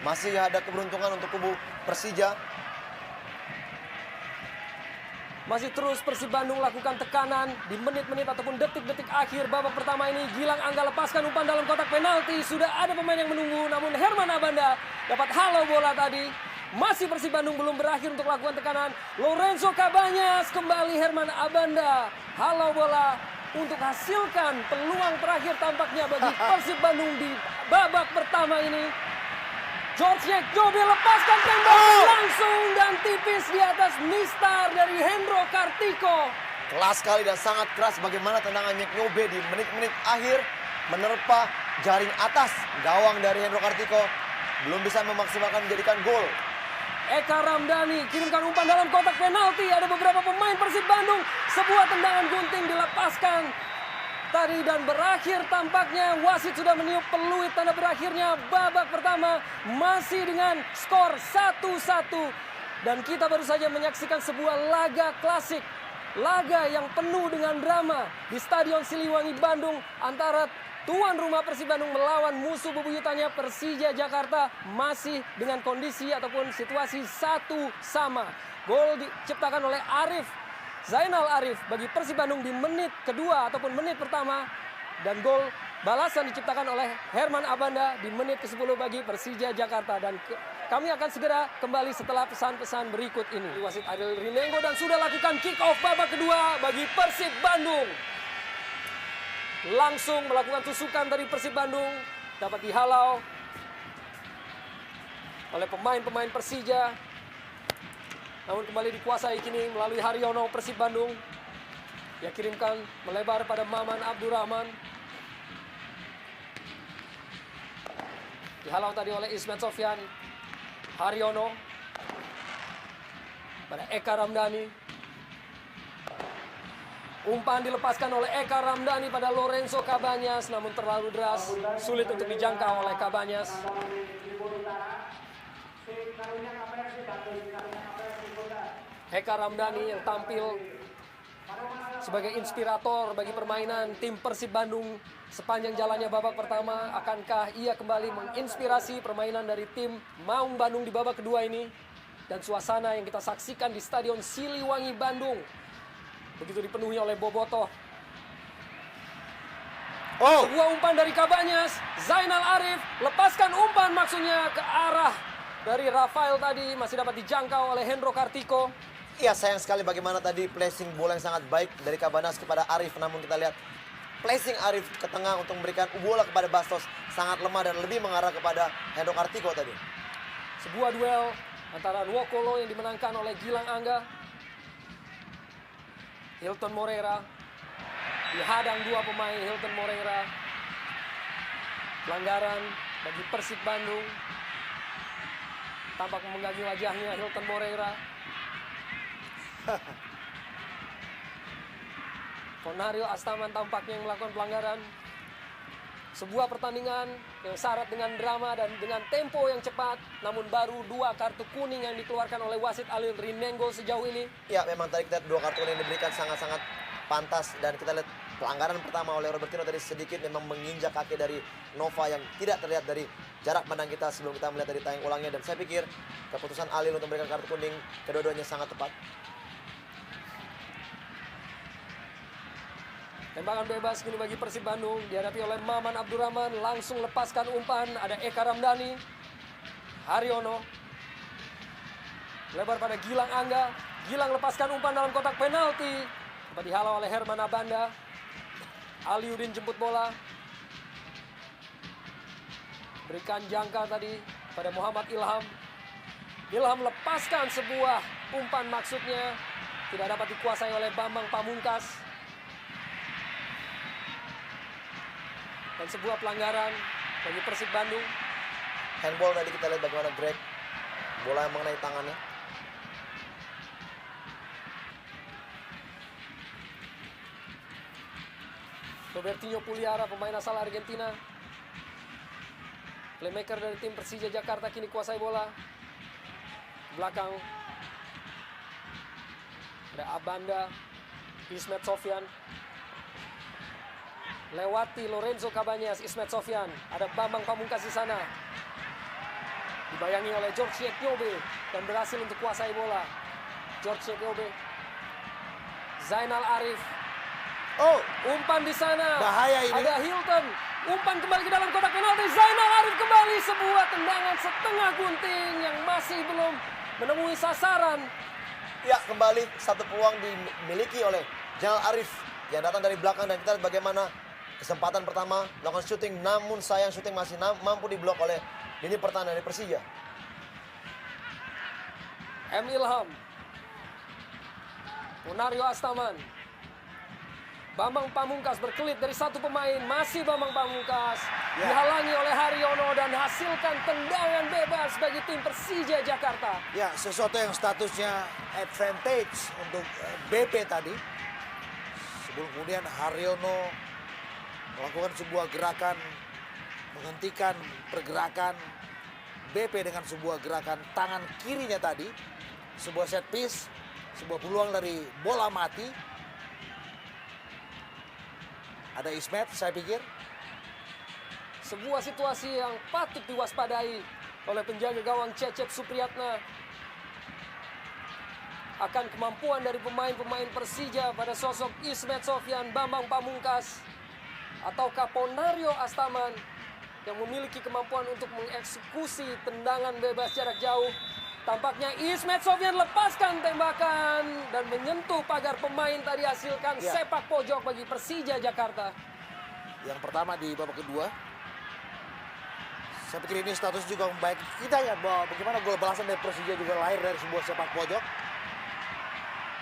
Masih ada keberuntungan untuk kubu Persija. Masih terus Persib Bandung lakukan tekanan di menit-menit ataupun detik-detik akhir babak pertama ini. Gilang Angga lepaskan umpan dalam kotak penalti. Sudah ada pemain yang menunggu, namun Herman Abanda dapat halau bola tadi. Masih Persib Bandung belum berakhir untuk lakukan tekanan. Lorenzo Cabanyas, kembali Herman Abanda halau bola untuk hasilkan peluang terakhir tampaknya bagi Persib Bandung di babak pertama ini. George Nyek Nyobe lepaskan tembakan langsung dan tipis di atas mistar dari Hendro Kartiko. Kelas sekali dan sangat keras bagaimana tendangan Nyek Nyobe di menit-menit akhir menerpa jaring atas gawang dari Hendro Kartiko. Belum bisa memaksimalkan menjadikan gol. Eka Ramdhani kirimkan umpan dalam kotak penalti. Ada beberapa pemain Persib Bandung. Sebuah tendangan gunting dilepaskan tadi dan berakhir tampaknya wasit sudah meniup peluit tanda berakhirnya babak pertama masih dengan skor 1-1. Dan kita baru saja menyaksikan sebuah laga klasik. Laga yang penuh dengan drama di Stadion Siliwangi Bandung antara tuan rumah Persib Bandung melawan musuh bebuyutannya Persija Jakarta masih dengan kondisi ataupun situasi 1-1. Gol diciptakan oleh Zainal Arif bagi Persib Bandung di menit kedua ataupun menit pertama. Dan gol balasan diciptakan oleh Herman Abanda di menit ke-10 bagi Persija Jakarta. Dan kami akan segera kembali setelah pesan-pesan berikut ini. Wasit Ariel Rinengo dan sudah lakukan kick off babak kedua bagi Persib Bandung. Langsung melakukan tusukan dari Persib Bandung. Dapat dihalau oleh pemain-pemain Persija. Namun kembali dikuasai kini melalui Haryono Persib Bandung. Dia kirimkan melebar pada Maman Abdurrahman. Dihalau tadi oleh Ismet Sofyan. Haryono pada Eka Ramdhani. Umpan dilepaskan oleh Eka Ramdhani pada Lorenzo Cabanyas, namun terlalu deras, sulit untuk dijangkau oleh Cabanyas. Eka Ramdhani yang tampil sebagai inspirator bagi permainan tim Persib Bandung sepanjang jalannya babak pertama. Akankah ia kembali menginspirasi permainan dari tim Maung Bandung di babak kedua ini? Dan suasana yang kita saksikan di Stadion Siliwangi Bandung begitu dipenuhi oleh bobotoh. Sebuah umpan dari Cabanyas, Zainal Arif lepaskan umpan maksudnya ke arah dari Rafael tadi, masih dapat dijangkau oleh Hendro Kartiko. Iya, sayang sekali bagaimana tadi placing bola yang sangat baik dari Cabanyas kepada Arif. Namun kita lihat placing Arif ke tengah untuk memberikan bola kepada Bastos sangat lemah dan lebih mengarah kepada Hendro Kartiko tadi. Sebuah duel antara Nwokolo yang dimenangkan oleh Gilang Angga. Hilton Moreira dihadang dua pemain. Hilton Moreira, pelanggaran bagi Persib Bandung. Tampak memenggangi wajahnya Hilton Moreira. Konario Astaman tampaknya yang melakukan pelanggaran. Sebuah pertandingan yang syarat dengan drama dan dengan tempo yang cepat. Namun baru dua kartu kuning yang dikeluarkan oleh wasit Ariel Rinengo sejauh ini. Ya, memang tadi kita dua kartu kuning yang diberikan sangat-sangat pantas. Dan kita lihat pelanggaran pertama oleh Robertino tadi sedikit memang menginjak kaki dari Nova yang tidak terlihat dari jarak pandang kita sebelum kita melihat dari tayang ulangnya. Dan saya pikir keputusan Ariel untuk memberikan kartu kuning kedua-duanya sangat tepat. Tembakan bebas kini bagi Persib Bandung dihadapi oleh Maman Abdurrahman, langsung lepaskan umpan. Ada Eka Ramdhani, Haryono, lebar pada Gilang Angga. Gilang lepaskan umpan dalam kotak penalti, dapat dihalau oleh Herman Abanda. Aliudin jemput bola, berikan jangka tadi pada Muhammad Ilham. Ilham lepaskan sebuah umpan maksudnya, tidak dapat dikuasai oleh Bambang Pamungkas. Dan sebuah pelanggaran bagi Persib Bandung. Handball tadi kita lihat bagaimana Greg bola yang mengenai tangannya. Robertinho Puliara, pemain asal Argentina. Playmaker dari tim Persija Jakarta kini kuasai bola. Belakang ada Abanda, Ismet Sofyan. Lewati Lorenzo Cabañas, Ismet Sofyan. Ada Bambang Pamungkas di sana. Dibayangi oleh George Yekyobe dan berhasil untuk kuasai bola. George Yekyobe. Zainal Arif. Oh, Umpan di sana. Bahaya ini. Ada Hilton. Umpan kembali ke dalam kotak penalti. Zainal Arif kembali, sebuah tendangan setengah gunting yang masih belum menemui sasaran. Ya, kembali satu peluang dimiliki oleh Zainal Arif yang datang dari belakang, dan kita lihat bagaimana kesempatan pertama melakukan syuting, namun sayang syuting masih mampu diblok oleh lini pertahanan dari Persija. M. Ilham. Munario Astaman. Bambang Pamungkas berkelit dari satu pemain. Masih Bambang Pamungkas. Ya. Dihalangi oleh Haryono dan hasilkan tendangan bebas bagi tim Persija Jakarta. ya sesuatu yang statusnya advantage untuk BP tadi. Sebelum kemudian Haryono melakukan sebuah gerakan, menghentikan pergerakan BP dengan sebuah gerakan tangan kirinya tadi. Sebuah set piece, sebuah peluang dari bola mati. Ada Ismet, saya pikir. Sebuah situasi yang patut diwaspadai oleh penjaga gawang Cecep Supriyatna. Akan kemampuan dari pemain-pemain Persija pada sosok Ismet Sofyan, Bambang Pamungkas, ataukah Ponario Astaman yang memiliki kemampuan untuk mengeksekusi tendangan bebas jarak jauh. Tampaknya Ismet Sofyan lepaskan tembakan dan menyentuh pagar pemain tadi, hasilkan Ya. sepak pojok bagi Persija Jakarta. Yang pertama di babak kedua. Saya pikir ini status juga membaik. Kita ya bahwa bagaimana gol balasan dari Persija juga lahir dari sebuah sepak pojok.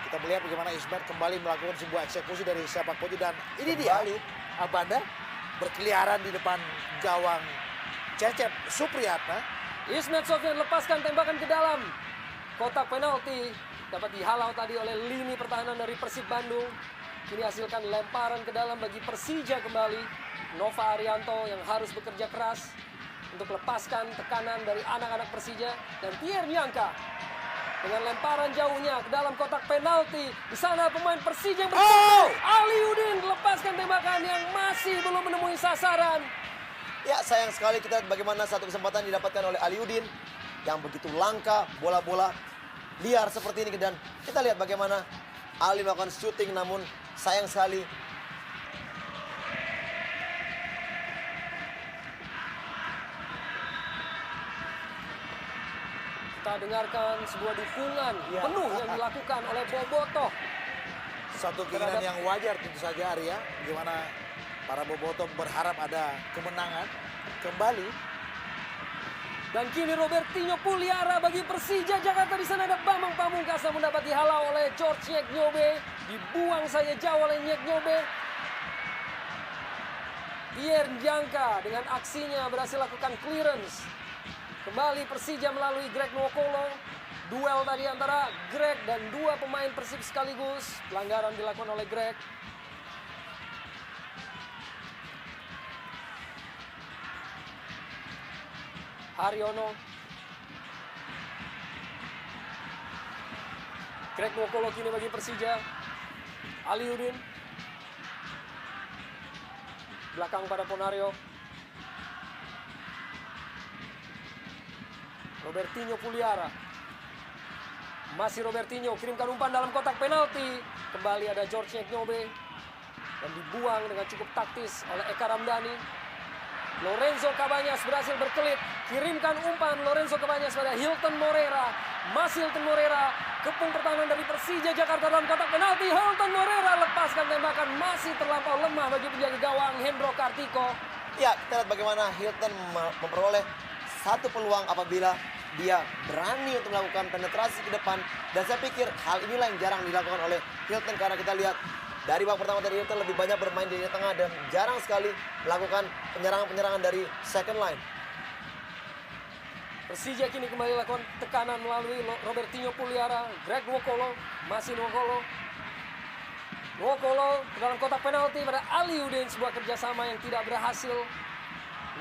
Kita melihat bagaimana Ismet kembali melakukan sebuah eksekusi dari sepak pojok, dan ini dia Abanda berkeliaran di depan gawang Cecep Supriyatna. Ismet Sofyan lepaskan tembakan ke dalam kotak penalti. Dapat dihalau tadi oleh lini pertahanan dari Persib Bandung. Kini hasilkan lemparan ke dalam bagi Persija kembali. Nova Arianto yang harus bekerja keras untuk lepaskan tekanan dari anak-anak Persija. Dan Pierre Bianca dengan lemparan jauhnya ke dalam kotak penalti. Di sana pemain Persija yang Oh! Aliudin lepaskan tembakan yang masih belum menemui sasaran. Ya, sayang sekali kita lihat bagaimana satu kesempatan didapatkan oleh Aliudin yang begitu langka, bola-bola liar seperti ini, dan kita lihat bagaimana Ali melakukan syuting, namun sayang sekali kita dengarkan sebuah dukungan Ya. penuh yang dilakukan oleh Bobotoh. Satu keinginan yang wajar tentu saja, Arya. Gimana para bobotoh berharap ada kemenangan kembali. Dan kini Robertinho Puliara bagi Persija Jakarta. Di sana ada Bambang Pamungkas namun dapat dihalau oleh George Yekyobe. Dibuang saja jauh oleh Yekyobe. Pierre Bianca dengan aksinya berhasil lakukan clearance. Kembali Persija melalui Greg Nwokolo. Duel tadi antara Greg dan dua pemain Persib sekaligus. Pelanggaran dilakukan oleh Greg. Haryono. Greg Nwokolo kini bagi Persija. Aliudin. Belakang pada Ponario. Robertinho Puliara. Masih Robertinho, kirimkan umpan dalam kotak penalti. Kembali ada George Yekyobe. Dan dibuang dengan cukup taktis oleh Eka Ramdhani. Lorenzo Cabañas berhasil berkelit. Kirimkan umpan Lorenzo Cabañas pada Hilton Moreira. Masih Hilton Moreira. Kepung pertahanan dari Persija Jakarta dalam kotak penalti. Hilton Moreira lepaskan tembakan. Masih terlampau lemah bagi penjaga gawang Hendro Kartiko. ya kita lihat bagaimana Hilton memperoleh satu peluang apabila dia berani untuk melakukan penetrasi ke depan, dan saya pikir hal inilah yang jarang dilakukan oleh Hilton, karena kita lihat dari babak pertama tadi Hilton lebih banyak bermain di lini tengah dan jarang sekali melakukan penyerangan-penyerangan dari second line. Persija kini kembali lakukan tekanan melalui Robertinho Puliara. Greg Nwokolo, masih Nwokolo. Nwokolo ke dalam kotak penalti pada Aliudin, sebuah kerjasama yang tidak berhasil.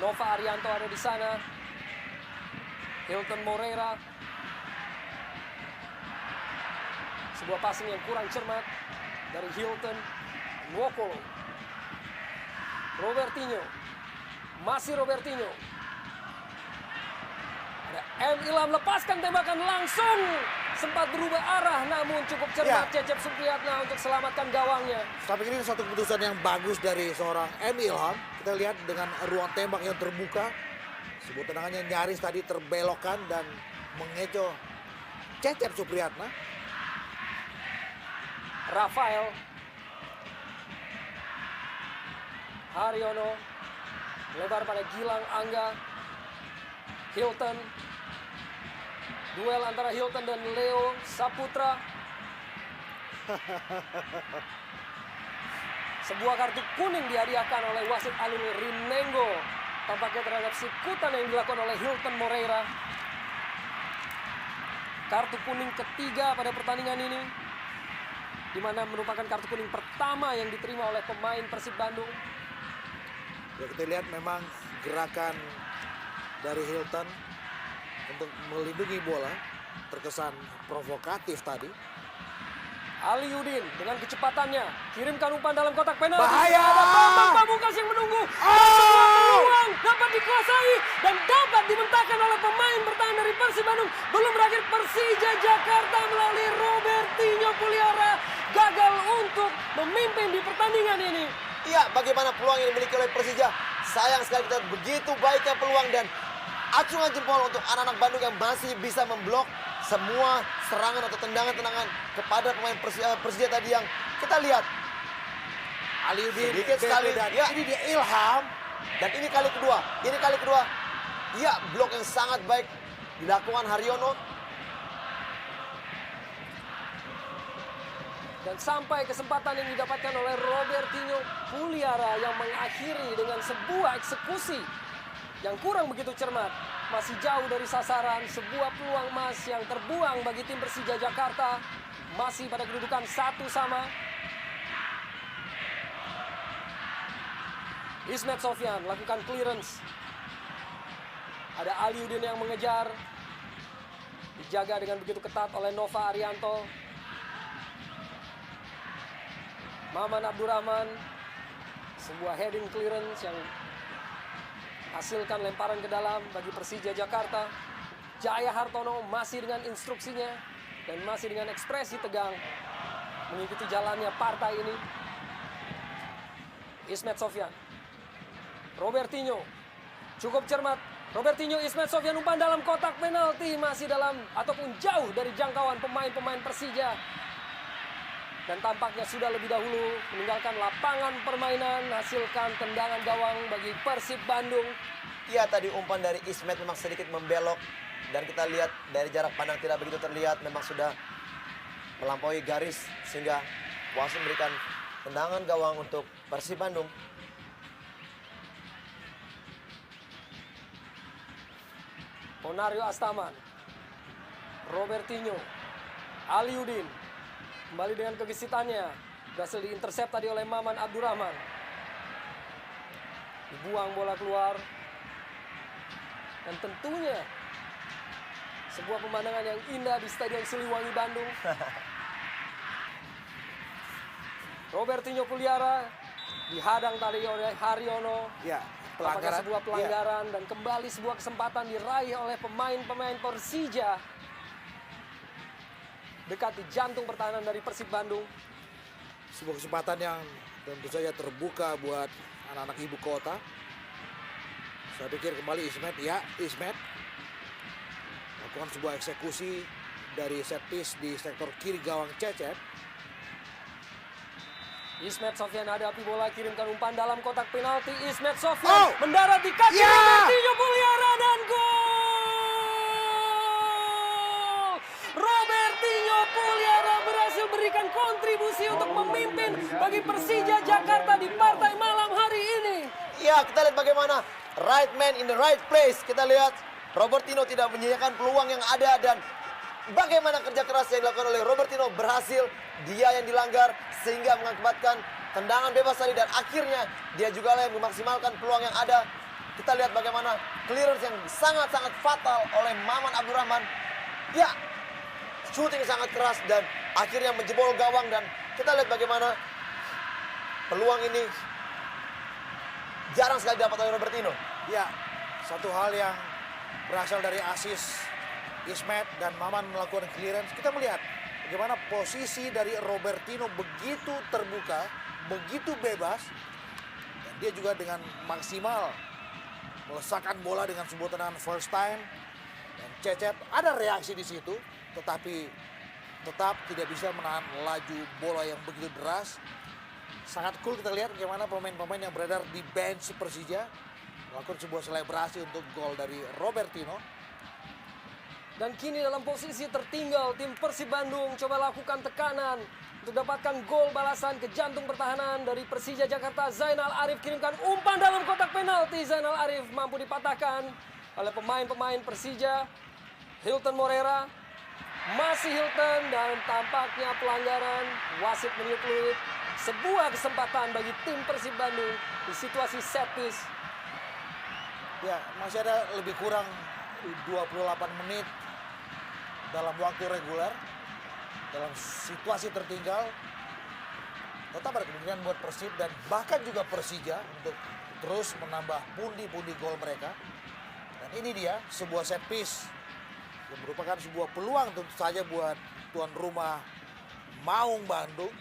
Nova Arianto ada di sana. Hilton Moreira. Sebuah passing yang kurang cermat dari Hilton. Nwokolo. Robertinho. Masih Robertinho. Ada M. Ilham lepaskan tembakan langsung. Sempat berubah arah namun cukup cermat Cecep Supriyatna untuk selamatkan gawangnya. Tapi ini satu keputusan yang bagus dari seorang M. Ilham. Kita lihat dengan ruang tembak yang terbuka. Sebuah tendangannya nyaris tadi terbelokkan dan mengecoh Cecep Supriyatna. Rafael. Haryono. Lebar pada Gilang Angga. Hilton. Duel antara Hilton dan Leo Saputra. Sebuah kartu kuning dihadiahkan oleh wasit Alil Rinengo. Tampaknya terhadap sikutan yang dilakukan oleh Hilton Moreira. Kartu kuning ketiga pada pertandingan ini. Di mana merupakan kartu kuning pertama yang diterima oleh pemain Persib Bandung. Ya, kita lihat memang gerakan dari Hilton untuk melindungi bola terkesan provokatif tadi. Aliudin dengan kecepatannya kirimkan umpan dalam kotak penalti. Bahaya! Ada Bambang Pamungkas yang menunggu. Peluang dapat dikuasai dan dapat dimentahkan oleh pemain bertahan dari Persib Bandung. Belum berakhir, Persija Jakarta melalui Robertinho Puliara gagal untuk memimpin di pertandingan ini. Iya, bagaimana peluang yang dimiliki oleh Persija. Sayang sekali kita begitu baiknya peluang dan acungan jempol untuk anak-anak Bandung yang masih bisa memblok semua serangan atau tendangan-tendangan kepada pemain Persija tadi yang kita lihat. Aliudin Sedikit sekali. dan Ya. ini dia Ilham. Dan ini kali kedua. Iya, blok yang sangat baik dilakukan Haryono. Dan sampai kesempatan yang didapatkan oleh Robertinho Puliara yang mengakhiri dengan sebuah eksekusi yang kurang begitu cermat. Masih jauh dari sasaran, sebuah peluang emas yang terbuang bagi tim Persija Jakarta. Masih pada kedudukan 1-1. Ismet Sofyan lakukan clearance. Ada Aliudin yang mengejar. Dijaga dengan begitu ketat oleh Nova Arianto. Maman Abdurrahman. Sebuah heading clearance yang hasilkan lemparan ke dalam bagi Persija Jakarta. Jaya Hartono masih dengan instruksinya dan masih dengan ekspresi tegang mengikuti jalannya partai ini. Ismet Sofyan. Robertinho cukup cermat. Robertinho, Ismet Sofyan umpan dalam kotak penalti, masih dalam ataupun jauh dari jangkauan pemain-pemain Persija. Dan tampaknya sudah lebih dahulu meninggalkan lapangan permainan, hasilkan tendangan gawang bagi Persib Bandung. Iya, tadi umpan dari Ismet memang sedikit membelok. Dan kita lihat dari jarak pandang tidak begitu terlihat. Memang sudah melampaui garis sehingga wasit memberikan tendangan gawang untuk Persib Bandung. Ponario Astaman. Robertinho. Aliudin. Kembali dengan kegesitannya. Berhasil diintersep tadi oleh Maman Abdurrahman. Dibuang bola keluar. Dan tentunya sebuah pemandangan yang indah di Stadion Siliwangi Bandung. Robertinho Puliara dihadang tadi oleh Haryono. Ya, Apakah pelanggaran. sebuah pelanggaran dan kembali sebuah kesempatan diraih oleh pemain-pemain Persija. Dekat di jantung pertahanan dari Persib Bandung. Sebuah kesempatan yang tentu saja terbuka buat anak-anak ibu kota. Saya pikir kembali Ismet, ya Ismet lakukan sebuah eksekusi dari set piece di sektor kiri gawang Cecep. Ismet Sofyan hadapi bola, kirimkan umpan dalam kotak penalti. Ismet Sofyan Oh! mendarat di kaki Ya! Robertinho Puliara dan gol! Robertinho Puliara berhasil berikan kontribusi untuk memimpin bagi Persija Jakarta di partai malam hari ini. Iya, kita lihat bagaimana right man in the right place. Kita lihat Robertinho tidak menyediakan peluang yang ada dan bagaimana kerja keras yang dilakukan oleh Robertino berhasil. Dia yang dilanggar sehingga mengakibatkan tendangan bebas tadi. Dan akhirnya dia juga yang memaksimalkan peluang yang ada. Kita lihat bagaimana clearance yang sangat-sangat fatal oleh Maman Abdurrahman. Ya, shooting sangat keras dan akhirnya menjebol gawang. Dan kita lihat bagaimana peluang ini jarang sekali didapat oleh Robertino. Ya, satu hal yang berasal dari asis Ismet dan Maman melakukan clearance. Kita melihat bagaimana posisi dari Robertino begitu terbuka, begitu bebas. Dan dia juga dengan maksimal melesakkan bola dengan sebuah tendangan first time. Dan Cecep ada reaksi di situ, tetapi tetap tidak bisa menahan laju bola yang begitu deras. Sangat cool kita lihat bagaimana pemain-pemain yang beredar di bench Persija melakukan sebuah selebrasi untuk gol dari Robertino. Dan kini dalam posisi tertinggal, tim Persib Bandung coba lakukan tekanan untuk dapatkan gol balasan ke jantung pertahanan dari Persija Jakarta. Zainal Arif kirimkan umpan dalam kotak penalti. Zainal Arif mampu dipatahkan oleh pemain-pemain Persija. Hilton Morera, masih Hilton, dan tampaknya pelanggaran. Wasit meniup-niup. Sebuah kesempatan bagi tim Persib Bandung di situasi set piece. Ya, masih ada lebih kurang 28 menit dalam waktu reguler. Dalam situasi tertinggal, tetap ada kemungkinan buat Persib dan bahkan juga Persija untuk terus menambah pundi-pundi gol mereka. Dan ini dia sebuah set piece yang merupakan sebuah peluang tentu saja buat tuan rumah Maung Bandung.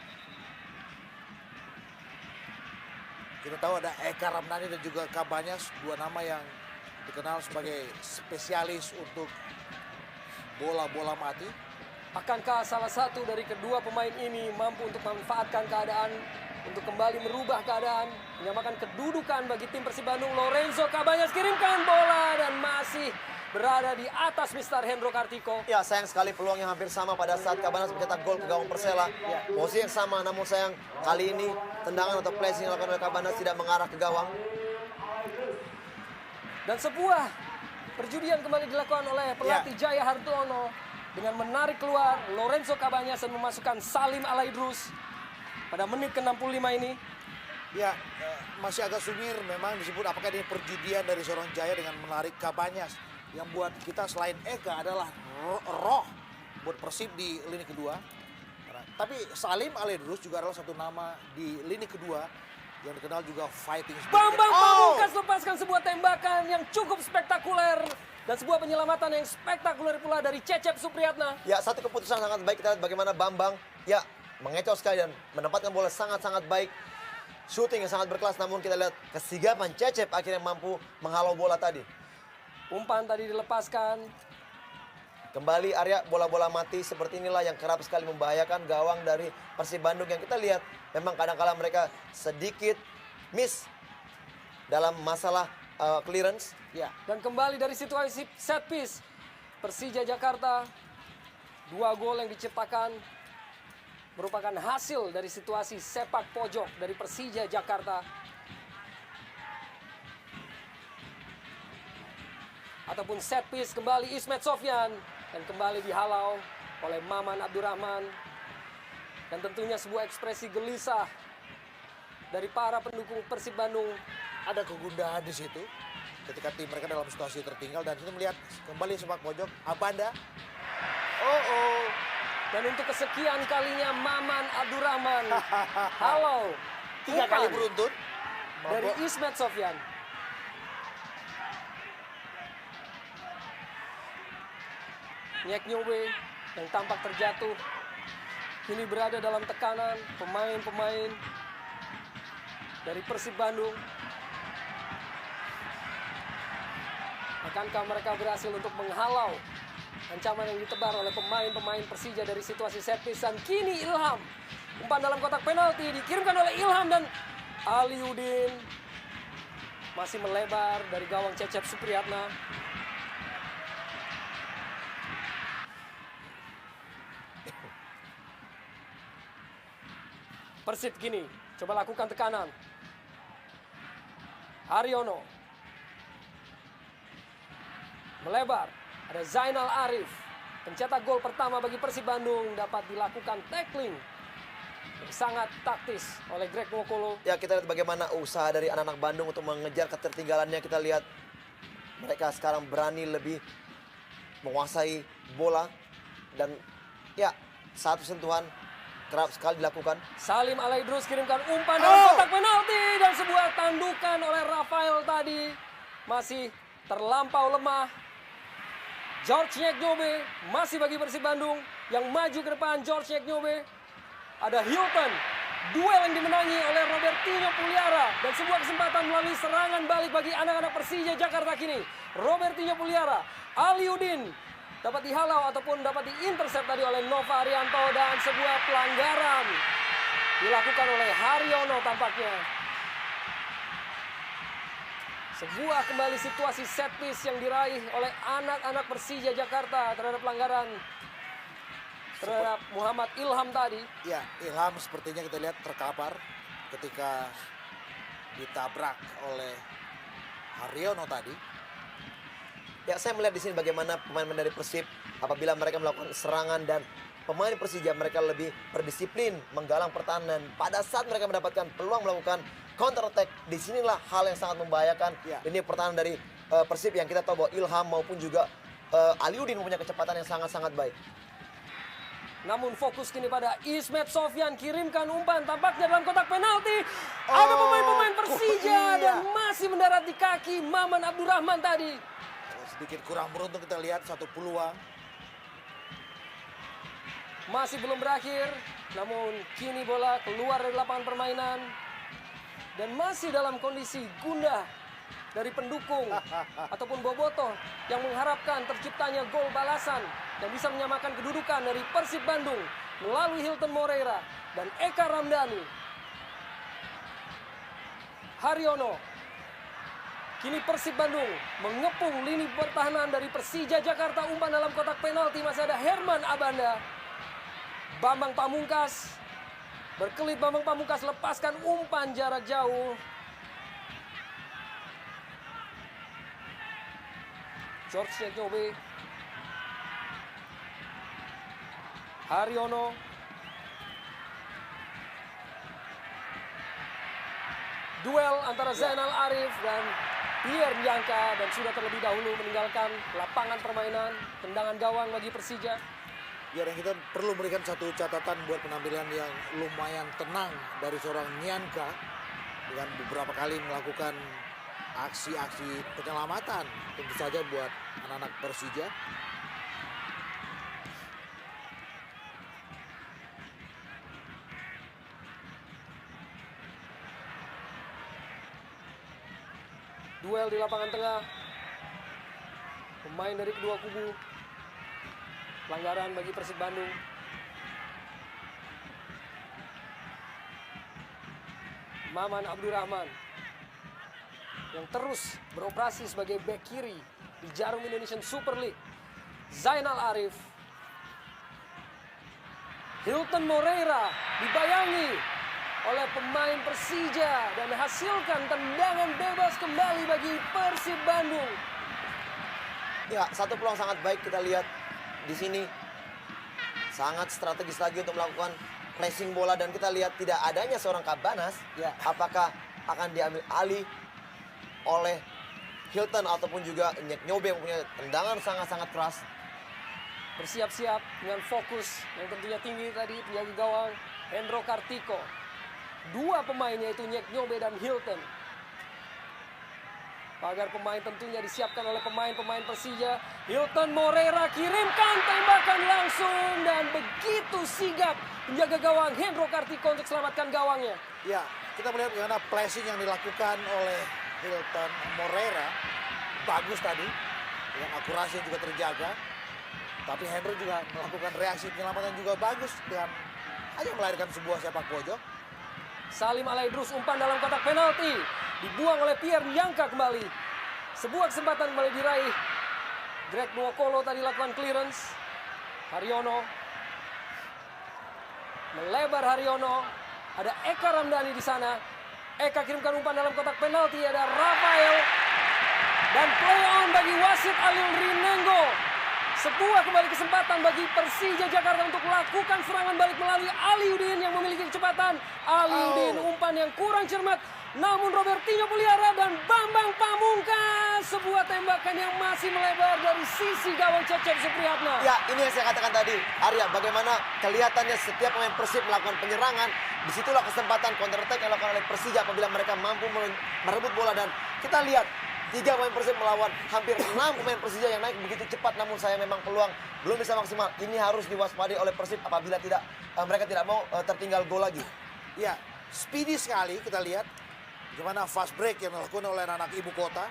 Kita tahu ada Eka Ramdhani dan juga Kabanyas, dua nama yang dikenal sebagai spesialis untuk bola-bola mati. Akankah salah satu dari kedua pemain ini mampu untuk memanfaatkan keadaan untuk kembali merubah keadaan, menyamakan kedudukan bagi tim Persib Bandung? Lorenzo Kabanyas kirimkan bola dan masih berada di atas Mister Hendro Kartiko. Ya, sayang sekali peluang yang hampir sama pada saat Cabanas mencetak gol ke gawang Persela. Posisi yang sama, namun sayang kali ini tendangan atau placing yang dilakukan oleh Cabanas tidak mengarah ke gawang. Dan sebuah perjudian kembali dilakukan oleh pelatih Jaya Hartono dengan menarik keluar Lorenzo Kabanyas dan memasukkan Salim Alaidrus pada menit ke-65 ini. Ya, masih agak sumir memang disebut apakah ini perjudian dari seorang Jaya dengan menarik Kabanyas. Yang buat kita selain Eka adalah roh buat Persib di lini kedua. Tapi Salim Alaidrus juga adalah satu nama di lini kedua yang dikenal juga fighting spirit. Bambang Pamungkas lepaskan sebuah tembakan yang cukup spektakuler dan sebuah penyelamatan yang spektakuler pula dari Cecep Supriyatna. Ya, satu keputusan sangat baik. Kita lihat bagaimana Bambang ya mengecoh sekali dan menempatkan bola sangat-sangat baik. Shooting yang sangat berkelas, namun kita lihat kesigapan Cecep akhirnya mampu menghalau bola tadi. Umpan tadi dilepaskan. Kembali area bola-bola mati seperti inilah yang kerap sekali membahayakan gawang dari Persib Bandung yang kita lihat memang kadang-kala mereka sedikit miss dalam masalah clearance. Ya, Dan kembali dari situasi set piece, Persija Jakarta, 2 gol yang diciptakan merupakan hasil dari situasi sepak pojok dari Persija Jakarta. Ataupun set piece kembali Ismet Sofyan dan kembali dihalau oleh Maman Abdurrahman. Dan tentunya sebuah ekspresi gelisah dari para pendukung Persib Bandung. ada kegundahan di situ ketika tim mereka dalam situasi tertinggal dan kita melihat kembali sepak pojok Abanda. Dan untuk kesekian kalinya Maman Abdurrahman. Halo. 3 kali umpan beruntun. dari Ismet Sofyan. Nyek Nyobe yang tampak terjatuh. Kini berada dalam tekanan pemain-pemain dari Persib Bandung. Akankah mereka berhasil untuk menghalau ancaman yang ditebar oleh pemain-pemain Persija dari situasi set piece? Dan kini Ilham. Umpan dalam kotak penalti dikirimkan oleh Ilham dan Aliudin masih melebar dari gawang Cecep Supriyatna. Persib kini coba lakukan tekanan. Aryono melebar, ada Zainal Arif. Pencetak gol pertama bagi Persib Bandung dapat dilakukan tackling yang sangat taktis oleh Greg Nwokolo. Ya, kita lihat bagaimana usaha dari anak-anak Bandung untuk mengejar ketertinggalannya. Kita lihat mereka sekarang berani lebih menguasai bola. Dan ya, satu sentuhan kerap sekali dilakukan. Salim Alaidrus kirimkan umpan dalam kotak penalti. Dan sebuah tandukan oleh Rafael tadi masih terlampau lemah. George Nyeknyobe masih bagi Persib Bandung yang maju ke depan. George Nyeknyobe, ada Hilton, duel yang dimenangi oleh Robertinho Puliara dan sebuah kesempatan melalui serangan balik bagi anak-anak Persija Jakarta kini. Robertinho Puliara, Aliudin dapat dihalau ataupun dapat diintercept tadi oleh Nova Arianto dan sebuah pelanggaran dilakukan oleh Haryono tampaknya. Sebuah kembali situasi set piece yang diraih oleh anak-anak Persija Jakarta terhadap pelanggaran terhadap Muhammad Ilham tadi. Ya, Ilham sepertinya kita lihat terkapar ketika ditabrak oleh Haryono tadi. Ya, saya melihat di sini bagaimana pemain-pemain dari Persib apabila mereka melakukan serangan dan pemain Persija mereka lebih berdisiplin menggalang pertahanan. Pada saat mereka mendapatkan peluang melakukan counter attack, disinilah hal yang sangat membahayakan. Ya. Ini pertahanan dari Persib yang kita tahu bahwa Ilham maupun juga Aliudin mempunyai kecepatan yang sangat-sangat baik. Namun fokus kini pada Ismet Sofyan, kirimkan umpan tampaknya dalam kotak penalti. Ada pemain-pemain Persija dan masih mendarat di kaki Maman Abdurrahman tadi. Sedikit kurang beruntung kita lihat satu peluang. Masih belum berakhir, namun kini bola keluar dari lapangan permainan. Dan masih dalam kondisi gundah dari pendukung ataupun bobotoh yang mengharapkan terciptanya gol balasan yang bisa menyamakan kedudukan dari Persib Bandung melalui Hilton Moreira dan Eka Ramdhani. Haryono. Kini Persib Bandung mengepung lini pertahanan dari Persija Jakarta. Umpan dalam kotak penalti masih ada Herman Abanda. Bambang Pamungkas. Berkelit Bambang Pamungkas lepaskan umpan jarak jauh. George Nyeknyobe. Haryono. Duel antara Zainal Arif dan Pierre Bianca dan sudah terlebih dahulu meninggalkan lapangan permainan. Tendangan gawang bagi Persija. Ya, dan kita perlu memberikan satu catatan buat penampilan yang lumayan tenang dari seorang Nianka dengan beberapa kali melakukan aksi-aksi penyelamatan tentu saja buat anak-anak Persija. Duel di lapangan tengah. Pemain dari kedua kubu. Pelanggaran bagi Persib Bandung. Maman Abdurrahman yang terus beroperasi sebagai bek kiri di Jarum Indonesian Super League. Zainal Arif. Hilton Moreira dibayangi oleh pemain Persija dan hasilkan tendangan bebas kembali bagi Persib Bandung. Ya, satu peluang sangat baik kita lihat di sini. Sangat strategis lagi untuk melakukan racing bola dan kita lihat tidak adanya seorang Cabanas. Ya, apakah akan diambil alih oleh Hilton ataupun juga Nyeknyobe yang punya tendangan sangat-sangat keras. Bersiap-siap dengan fokus yang tentunya tinggi tadi penjaga gawang Hendro Kartiko. Dua pemain yaitu Nyeknyobe dan Hilton. Pagar pemain tentunya disiapkan oleh pemain-pemain Persija. Hilton Moreira kirimkan tembakan langsung dan begitu sigap penjaga gawang Hendro Kartiko untuk selamatkan gawangnya. Ya, kita melihat bagaimana pressing yang dilakukan oleh Hilton Moreira. Bagus tadi, dengan akurasi yang juga terjaga. Tapi Hendro juga melakukan reaksi penyelamatan juga bagus dengan hanya melahirkan sebuah sepak pojok. Salim Alaidrus umpan dalam kotak penalti. Dibuang oleh Pierre Bianca kembali. Sebuah kesempatan kembali diraih. Greg Nwokolo tadi lakukan clearance. Haryono. Melebar Haryono. Ada Eka Ramdhani di sana. Eka kirimkan umpan dalam kotak penalti. Ada Rafael. Dan play on bagi wasit Alil Rinengo. Sebuah kembali kesempatan bagi Persija Jakarta untuk melakukan serangan balik melalui Aliudin yang memiliki kecepatan. Aliudin umpan yang kurang cermat. Namun Robertinho Puliara dan Bambang Pamungkas. Sebuah tembakan yang masih melebar dari sisi gawang Cecep Supriyatna. Ya, ini yang saya katakan tadi, Arya, bagaimana kelihatannya setiap pemain Persib melakukan penyerangan, disitulah kesempatan counter attack yang dilakukan oleh Persija apabila mereka mampu merebut bola. Dan kita lihat, 3 pemain Persib melawan hampir 6 pemain Persija yang naik begitu cepat, namun saya memang peluang belum bisa maksimal. Ini harus diwaspadai oleh Persib apabila mereka tidak mau tertinggal gol lagi. Ya, speedy sekali kita lihat gimana fast break yang dilakukan oleh anak ibu kota.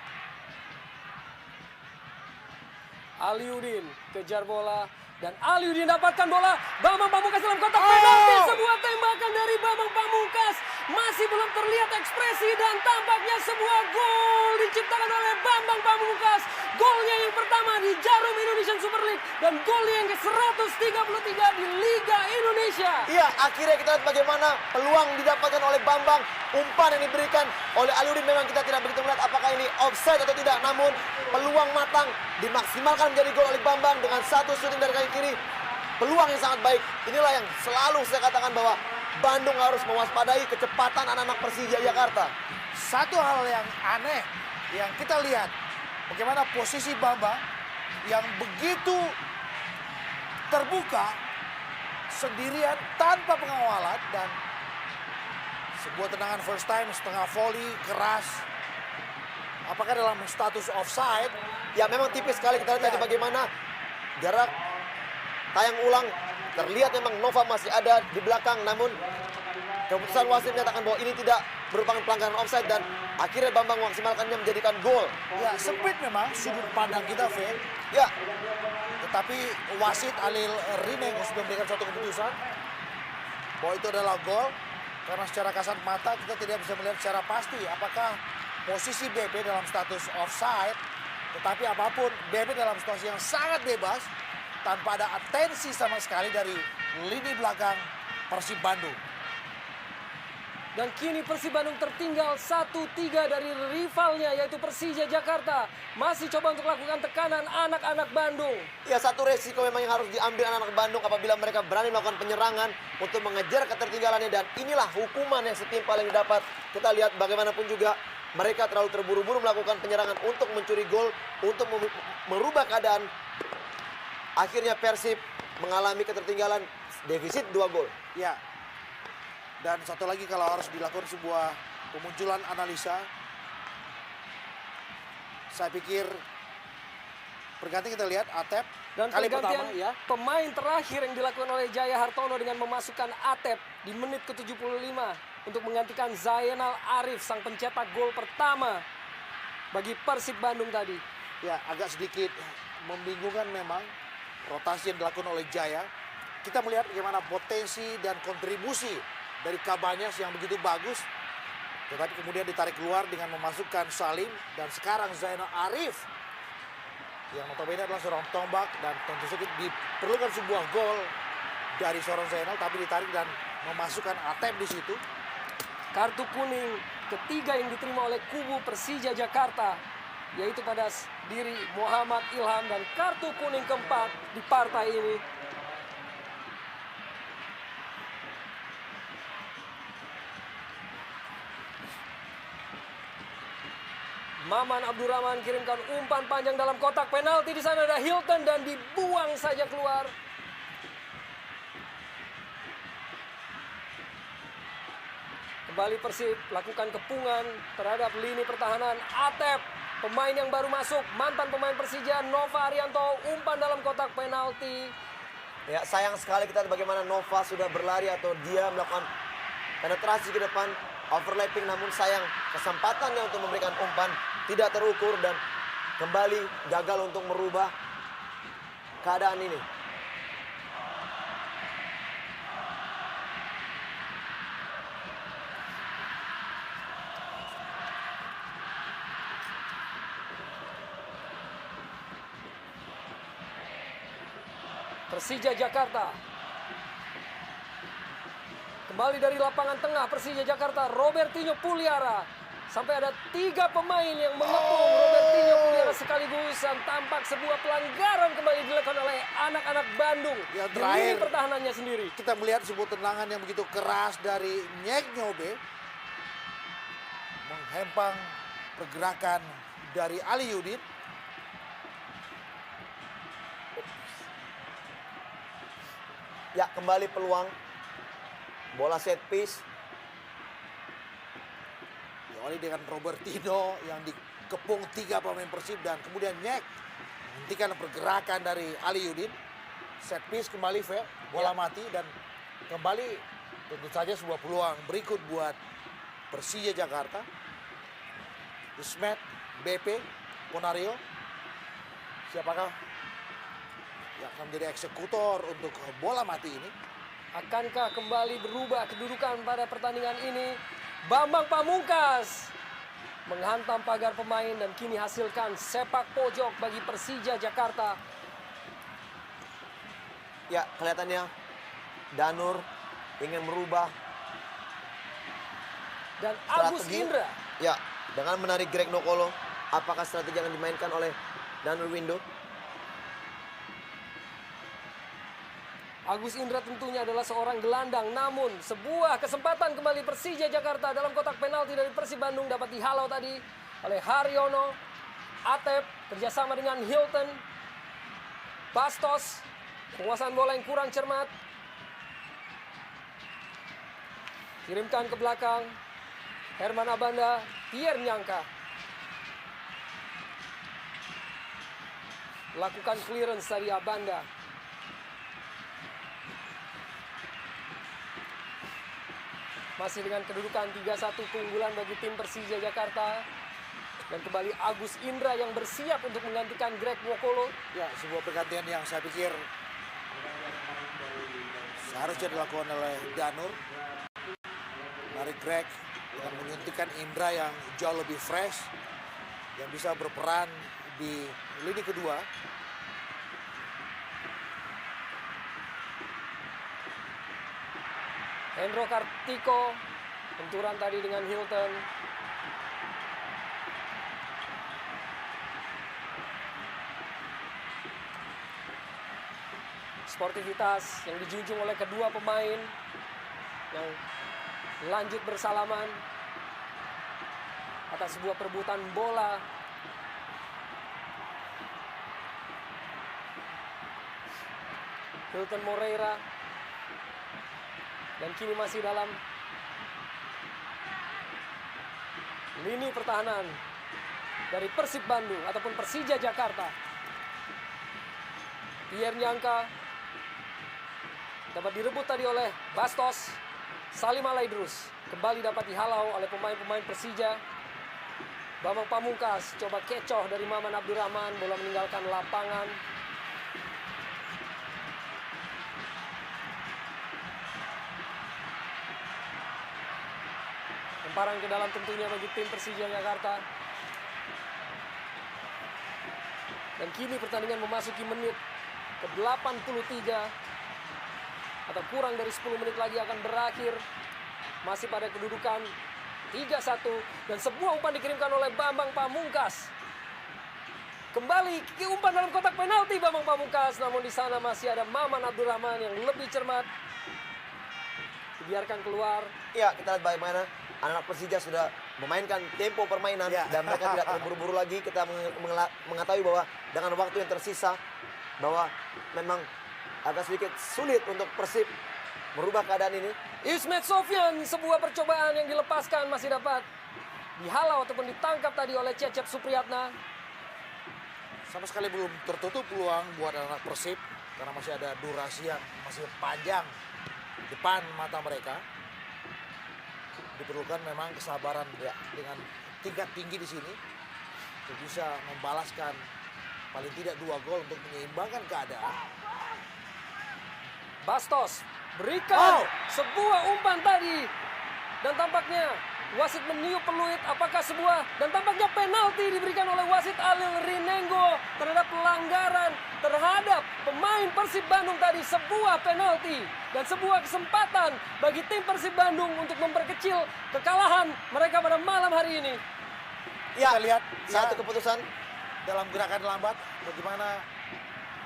Aliudin kejar bola dan Aliudin dapatkan bola. Bambang Pamungkas dalam kotak penalti. Sebuah tembakan dari Bambang Pamungkas. Masih belum terlihat ekspresi dan tampaknya sebuah gol diciptakan oleh Bambang Pamungkas. Golnya yang pertama di Jarum Indonesian Super League dan gol yang ke-133 di Liga Indonesia. Iya, akhirnya kita lihat bagaimana peluang didapatkan oleh Bambang. Umpan yang diberikan oleh Aliudin memang kita tidak begitu melihat apakah ini offside atau tidak. Namun peluang matang dimaksimalkan menjadi gol oleh Bambang dengan satu shooting dari kaki kiri. Peluang yang sangat baik. Inilah yang selalu saya katakan bahwa Bandung harus mewaspadai kecepatan anak-anak Persija Jakarta. Satu hal yang aneh yang kita lihat bagaimana posisi Bambang yang begitu terbuka sendirian tanpa pengawalan dan sebuah tendangan first time setengah volley keras. Apakah dalam status offside? Ya memang tipis sekali kita lihat tadi bagaimana jarak tayang ulang terlihat memang Nova masih ada di belakang, namun keputusan wasit menyatakan bahwa ini tidak merupakan pelanggaran offside dan akhirnya Bambang memaksimalkannya menjadikan gol. Ya sempit memang sudut pandang kita, V. Ya, Tetapi wasit Alil Rineng sudah memberikan suatu keputusan bahwa itu adalah gol karena secara kasat mata kita tidak bisa melihat secara pasti apakah posisi BP dalam status offside. Tetapi apapun, BP dalam situasi yang sangat bebas tanpa ada atensi sama sekali dari lini belakang Persib Bandung. Dan kini Persib Bandung tertinggal 1-3 dari rivalnya yaitu Persija Jakarta. Masih coba untuk lakukan tekanan anak-anak Bandung. ya satu resiko memang yang harus diambil anak-anak Bandung apabila mereka berani melakukan penyerangan untuk mengejar ketertinggalannya, dan inilah hukuman yang setimpal yang didapat. Kita lihat bagaimanapun juga mereka terlalu terburu-buru melakukan penyerangan untuk mencuri gol, untuk merubah keadaan. Akhirnya Persib mengalami ketertinggalan defisit 2 gol. Ya. Dan satu lagi kalau harus dilakukan sebuah pemunculan analisa, saya pikir pergantian kita lihat Atep Dan kali pergantian pertama ya. pemain terakhir yang dilakukan oleh Jaya Hartono dengan memasukkan Atep di menit ke-75 untuk menggantikan Zainal Arif, sang pencetak gol pertama bagi Persib Bandung tadi. Ya, agak sedikit membingungkan memang rotasi yang dilakukan oleh Jaya. Kita melihat bagaimana potensi dan kontribusi dari Kabanyas yang begitu bagus. Tetapi kemudian ditarik keluar dengan memasukkan Salim. Dan sekarang Zainal Arif. Yang notabene adalah seorang tombak. Dan tentu saja diperlukan sebuah gol dari seorang Zainal. Tapi ditarik dan memasukkan Atep di situ. Kartu kuning ketiga yang diterima oleh kubu Persija Jakarta yaitu pada diri Muhammad Ilham, dan kartu kuning keempat di partai ini Maman Abdurrahman kirimkan umpan panjang dalam kotak penalti. Di sana ada Hilton dan dibuang saja keluar. Kembali Persib lakukan kepungan terhadap lini pertahanan. Atep, pemain yang baru masuk, mantan pemain Persija, Nova Arianto, umpan dalam kotak penalti. Ya, sayang sekali kita lihat bagaimana Nova sudah berlari atau dia melakukan penetrasi ke depan, overlapping, namun sayang kesempatannya untuk memberikan umpan tidak terukur dan kembali gagal untuk merubah keadaan ini. Persija Jakarta. Kembali dari lapangan tengah Persija Jakarta, Robertinho Puliara. Sampai ada 3 pemain yang mengepung Robertinho Puliara sekaligus dan tampak sebuah pelanggaran kembali dilakukan oleh anak-anak Bandung. Yang Di terakhir, lini pertahanannya sendiri. kita melihat sebuah tendangan yang begitu keras dari Nyek Nyobe. Menghempang pergerakan dari Ali Yudin. Ya, kembali peluang. Bola set piece. Diawali dengan Robertino yang dikepung 3 pemain Persib dan kemudian Nyek menghentikan pergerakan dari Ali Yudin. Set piece kembali fair, bola Ya. mati dan kembali tentu saja sebuah peluang berikut buat Persija Jakarta. Ismet, BP, Ponario. Siapakah yang akan menjadi eksekutor untuk bola mati ini? Akankah kembali berubah kedudukan pada pertandingan ini? Bambang Pamungkas menghantam pagar pemain dan kini hasilkan sepak pojok bagi Persija Jakarta. Ya, kelihatannya Danur ingin merubah Dan Agus strategi. Indra Ya, dengan menarik Greg Nokolo. Apakah strategi yang dimainkan oleh Danur Window? Agus Indra tentunya adalah seorang gelandang, namun sebuah kesempatan kembali Persija Jakarta dalam kotak penalti dari Persib Bandung dapat dihalau tadi oleh Haryono. Atep kerjasama dengan Hilton. Bastos, penguasaan bola yang kurang cermat. Kirimkan ke belakang. Herman Abanda, Pierre Nyangka. Lakukan clearance dari Abanda. Masih dengan kedudukan 3-1 keunggulan bagi tim Persija Jakarta. Dan kembali Agus Indra yang bersiap untuk menggantikan Greg Nwokolo. Ya, sebuah pergantian yang saya pikir seharusnya dilakukan oleh Danur. Dari Greg dengan menyuntikkan Indra yang jauh lebih fresh, yang bisa berperan di lini kedua. Hendro Kartiko, benturan tadi dengan Hilton. Sportivitas yang dijunjung oleh kedua pemain yang lanjut bersalaman atas sebuah perebutan bola. Hilton Moreira dan kini masih dalam lini pertahanan dari Persib Bandung ataupun Persija Jakarta. Pierre Nyangka dapat direbut tadi oleh Bastos. Salim Alaidrus kembali dapat dihalau oleh pemain-pemain Persija. Bambang Pamungkas coba kecoh dari Maman Abdurrahman, bola meninggalkan lapangan. Lemparan ke dalam tentunya bagi tim Persija Jakarta. Dan kini pertandingan memasuki menit ke-83 atau kurang dari 10 menit lagi akan berakhir. Masih pada kedudukan 3-1 dan sebuah umpan dikirimkan oleh Bambang Pamungkas. Kembali ke umpan dalam kotak penalti Bambang Pamungkas, namun di sana masih ada Maman Abdurrahman yang lebih cermat. Dibiarkan keluar. Ya, kita lihat bagaimana anak Persija sudah memainkan tempo permainan Ya. dan mereka tidak terburu-buru lagi. Kita mengetahui bahwa dengan waktu yang tersisa bahwa memang agak sedikit sulit untuk Persib merubah keadaan ini. Ismet Sofyan, sebuah percobaan yang dilepaskan masih dapat dihalau ataupun ditangkap tadi oleh Cecep Supriyatna. Sama sekali belum tertutup peluang buat anak Persib karena masih ada durasi yang masih panjang depan mata mereka. Diperlukan memang kesabaran ya dengan tingkat tinggi di sini untuk bisa membalaskan paling tidak 2 gol untuk menyeimbangkan keadaan. Bastos berikan sebuah umpan tadi dan tampaknya wasit meniup peluit. Apakah sebuah dan tampaknya penalti diberikan oleh wasit Alil Rinengo terhadap pelanggaran terhadap pemain Persib Bandung tadi. Sebuah penalti dan sebuah kesempatan bagi tim Persib Bandung untuk memperkecil kekalahan mereka pada malam hari ini. Ya, Kita lihat satu ya, keputusan. dalam gerakan lambat. Bagaimana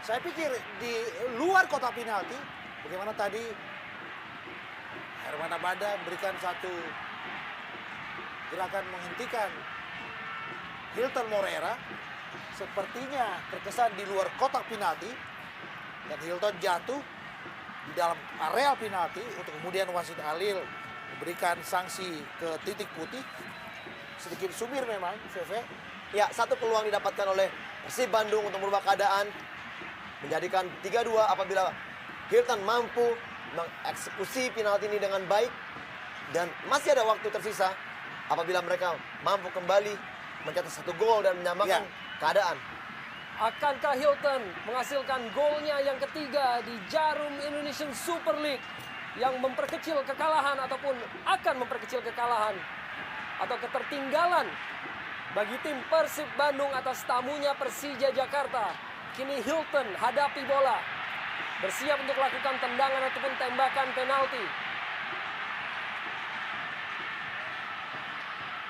saya pikir di luar kotak penalti, bagaimana tadi Herman Abada memberikan satu gerakan menghentikan Hilton Moreira. Sepertinya terkesan di luar kotak penalti dan Hilton jatuh di dalam area penalti untuk kemudian wasit Halil memberikan sanksi ke titik putih. Sedikit sumir memang, VV. Ya, satu peluang didapatkan oleh Persib Bandung untuk merubah keadaan. Menjadikan 3-2 apabila Hilton mampu mengeksekusi penalti ini dengan baik. Dan masih ada waktu tersisa apabila mereka mampu kembali mencetak 1 gol dan menyamakan keadaan. Akankah Hilton menghasilkan golnya yang ketiga di Jarum Indonesian Super League yang memperkecil kekalahan ataupun akan memperkecil kekalahan atau ketertinggalan bagi tim Persib Bandung atas tamunya Persija Jakarta. Kini Hilton hadapi bola, bersiap untuk lakukan tendangan ataupun tembakan penalti.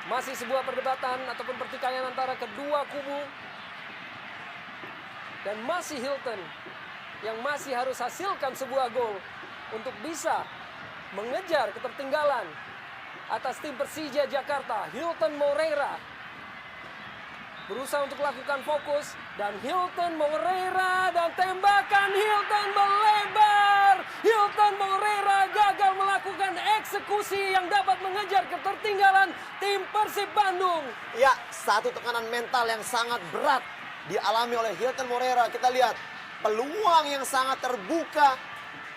Masih sebuah perdebatan ataupun pertikaian antara kedua kubu. Dan masih Hilton yang masih harus hasilkan sebuah gol untuk bisa mengejar ketertinggalan atas tim Persija Jakarta. Hilton Moreira berusaha untuk melakukan fokus dan Hilton Moreira dan tembakan Hilton melebar. Hilton Moreira gagal melakukan eksekusi yang dapat mengejar ketertinggalan tim Persib Bandung. Ya, satu tekanan mental yang sangat berat dialami oleh Hilton Moreira. Kita lihat peluang yang sangat terbuka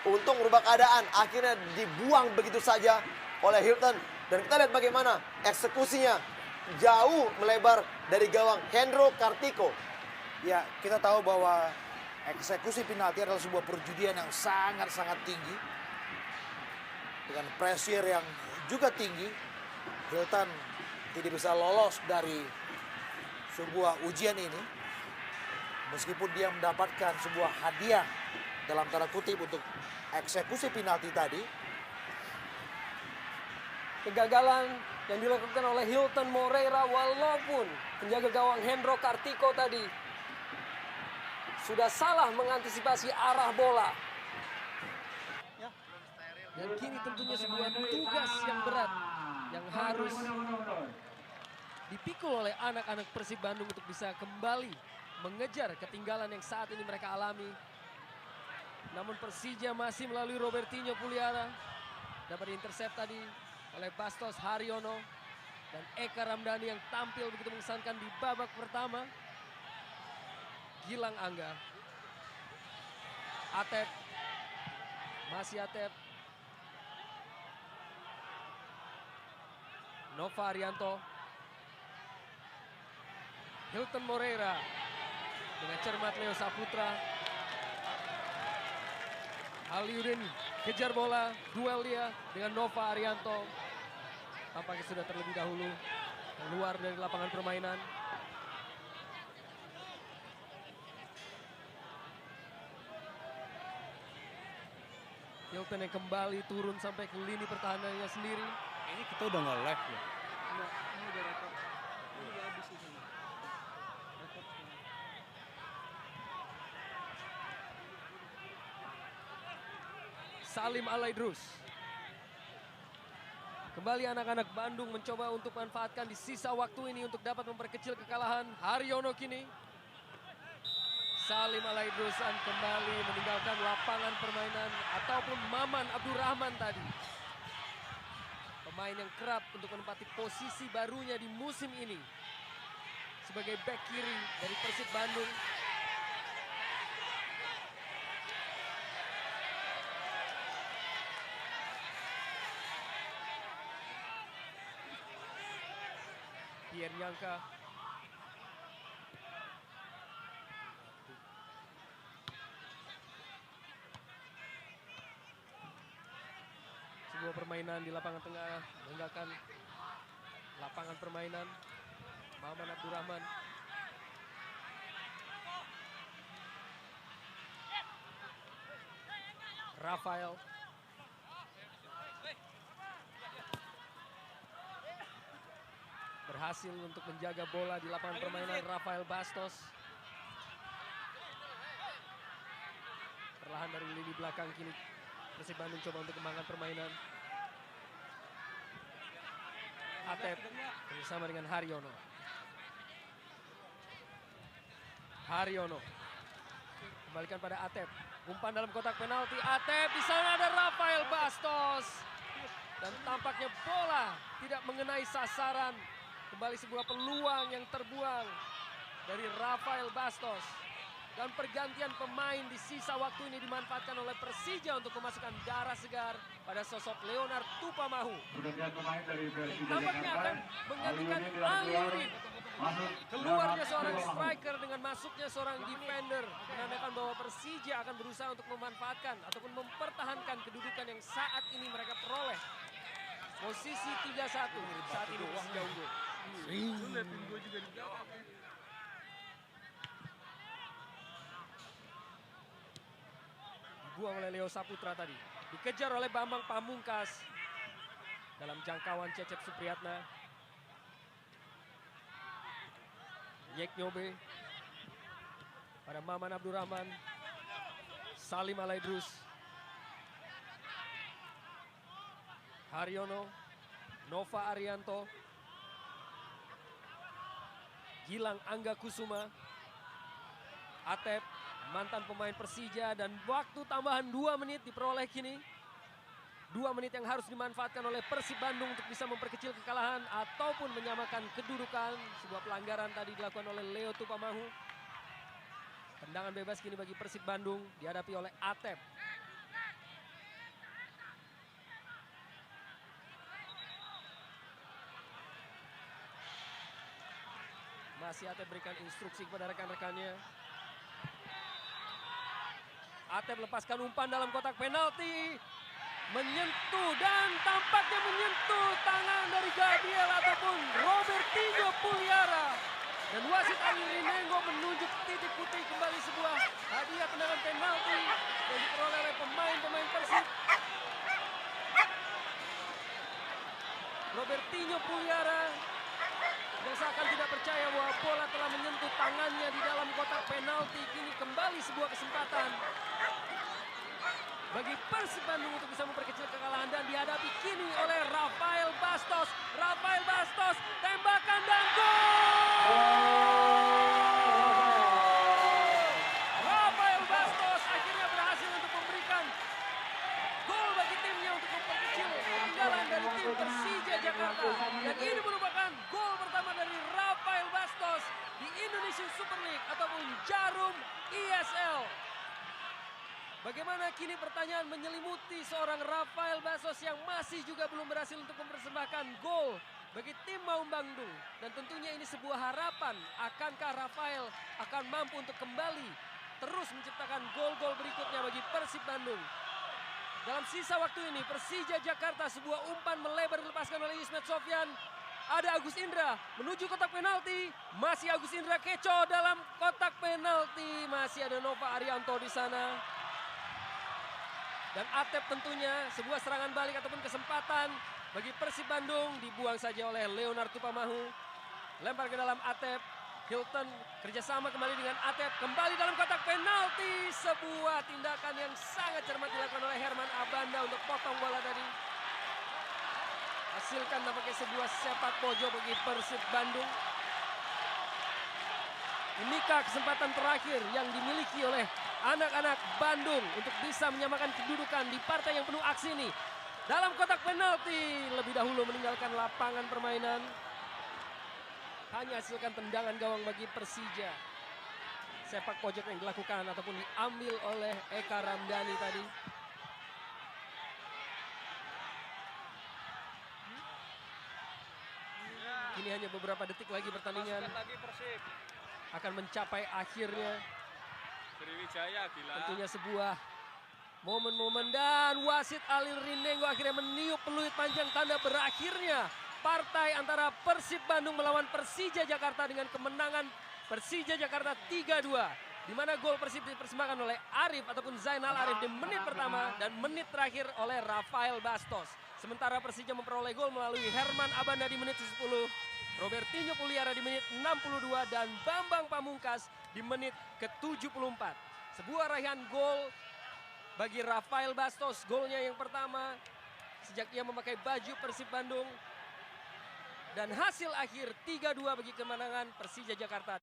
untuk merubah keadaan akhirnya dibuang begitu saja oleh Hilton. Dan kita lihat bagaimana eksekusinya jauh melebar dari gawang Hendro Kartiko. Ya, kita tahu bahwa eksekusi penalti adalah sebuah perjudian yang sangat-sangat tinggi. Dengan pressure yang juga tinggi, Hilton tidak bisa lolos dari sebuah ujian ini. Meskipun dia mendapatkan sebuah hadiah dalam tanda kutip untuk eksekusi penalti tadi. Kegagalan yang dilakukan oleh Hilton Moreira walaupun penjaga gawang Hendro Kartiko tadi sudah salah mengantisipasi arah bola. Dan kini tentunya sebuah tugas yang berat yang harus dipikul oleh anak-anak Persib Bandung untuk bisa kembali mengejar ketinggalan yang saat ini mereka alami. Namun Persija masih melalui Robertinho Puliara dapat diintersep tadi oleh Bastos Haryono dan Eka Ramdhani yang tampil begitu mengesankan di babak pertama. Gilang Angga, Atep, masih Atep, Nova Arianto, Hilton Moreira dengan cermat Leo Saputra. Aliudin kejar bola, duel dia dengan Nova Arianto. Tampaknya sudah terlebih dahulu keluar dari lapangan permainan. Hilton yang kembali turun sampai ke lini pertahanannya sendiri. Ini kita udah nggak live ya? Enggak, ini udah rekod. Ini udah habis itu. Rekod. Salim Alaidrus. Kembali anak-anak Bandung mencoba untuk manfaatkan di sisa waktu ini untuk dapat memperkecil kekalahan. Haryono kini. Salim Alaidrusan kembali meninggalkan lapangan permainan ataupun Maman Abdurrahman tadi. Pemain yang kerap untuk menempati posisi barunya di musim ini. Sebagai bek kiri dari Persib Bandung. Pierre Nyangka. Sebuah permainan di lapangan tengah meninggalkan lapangan permainan. Maman Abdurrahman. Rafael. berhasil untuk menjaga bola di lapangan permainan Rafael Bastos. Perlahan dari lini belakang kini Persib Bandung coba untuk kembangkan permainan. Atep bersama dengan Haryono. Haryono kembalikan pada Atep. Umpan dalam kotak penalti. Atep, di sana ada Rafael Bastos. Dan tampaknya bola tidak mengenai sasaran. Kembali sebuah peluang yang terbuang dari Rafael Bastos. Dan pergantian pemain di sisa waktu ini dimanfaatkan oleh Persija untuk memasukkan darah segar pada sosok Leonard Tupamahu. Tampaknya akan menggantikan Alirin. Keluarnya seorang striker dengan masuknya seorang defender menandakan bahwa Persija akan berusaha untuk memanfaatkan ataupun mempertahankan kedudukan yang saat ini mereka peroleh. Posisi 3-1 saat ini Persija unggul. Dibuang oleh Leo Saputra tadi. Dikejar oleh Bambang Pamungkas. Dalam jangkauan Cecep Supriyatna. Yek Nyobe. Pada Maman Abdurrahman. Salim Alaidrus. Haryono. Nova Arianto. Gilang Angga Kusuma. Atep. Mantan pemain Persija dan waktu tambahan 2 menit diperoleh kini. 2 menit yang harus dimanfaatkan oleh Persib Bandung untuk bisa memperkecil kekalahan ataupun menyamakan kedudukan. Sebuah pelanggaran tadi dilakukan oleh Leo Tupamahu. Tendangan bebas kini bagi Persib Bandung dihadapi oleh Atep. Masih Atep berikan instruksi kepada rekan-rekannya. Atep lepaskan umpan dalam kotak penalti. Menyentuh dan tampaknya menyentuh tangan dari Gabriel ataupun Robertinho Puliara. Dan wasit Ali Rinengo menunjuk titik putih kembali sebuah hadiah tendangan penalti yang diperoleh oleh pemain-pemain Persib. Robertinho Puliara yang seakan tidak percaya bahwa bola telah menyentuh tangannya di dalam kotak penalti. Kini kembali sebuah kesempatan bagi Persib Bandung untuk bisa memperkecil kekalahan dan dihadapi kini oleh Rafael Bastos. Rafael Bastos, tembakan dan gol! Rafael Bastos akhirnya berhasil untuk memberikan gol bagi timnya untuk memperkecil ketinggalan dari tim Persija Jakarta. Dan ini merupakan gol pertama dari Rafael Bastos di Indonesian Super League ataupun Jarum ESL. Bagaimana kini pertanyaan menyelimuti seorang Rafael Bastos yang masih juga belum berhasil untuk mempersembahkan gol bagi tim Maung Bandung. Dan tentunya ini sebuah harapan, akankah Rafael akan mampu untuk kembali terus menciptakan gol-gol berikutnya bagi Persib Bandung. Dalam sisa waktu ini Persija Jakarta sebuah umpan melebar dilepaskan oleh Ismet Sofyan. Ada Agus Indra menuju kotak penalti. Masih Agus Indra keco dalam kotak penalti. Masih ada Nova Arianto di sana. Dan Atep tentunya sebuah serangan balik ataupun kesempatan bagi Persib Bandung dibuang saja oleh Leonard Tupamahu. Lempar ke dalam Atep. Hilton kerjasama kembali dengan Atep. Kembali dalam kotak penalti. Sebuah tindakan yang sangat cermat dilakukan oleh Herman Abanda untuk potong bola tadi. Hasilkan nampaknya sebuah sepak pojok bagi Persib Bandung. Inikah kesempatan terakhir yang dimiliki oleh anak-anak Bandung untuk bisa menyamakan kedudukan di partai yang penuh aksi ini. Dalam kotak penalti lebih dahulu meninggalkan lapangan permainan. Hanya hasilkan tendangan gawang bagi Persija. Sepak pojok yang dilakukan ataupun diambil oleh Eka Ramdhani tadi. Kini hanya beberapa detik lagi pertandingan akan mencapai akhirnya. Sriwijaya gila. Tentunya sebuah momen-momen dan wasit Alil Rinengo akhirnya meniup peluit panjang tanda berakhirnya partai antara Persib Bandung melawan Persija Jakarta dengan kemenangan Persija Jakarta 3-2. Di mana gol Persib dipersembahkan oleh Arif ataupun Zainal Arif di menit pertama dan menit terakhir oleh Rafael Bastos. Sementara Persija memperoleh gol melalui Herman Abanda di menit 10 Robertinho Puliara di menit 62 dan Bambang Pamungkas di menit ke-74. Sebuah raihan gol bagi Rafael Bastos, golnya yang pertama sejak ia memakai baju Persib Bandung. Dan hasil akhir 3-2 bagi kemenangan Persija Jakarta.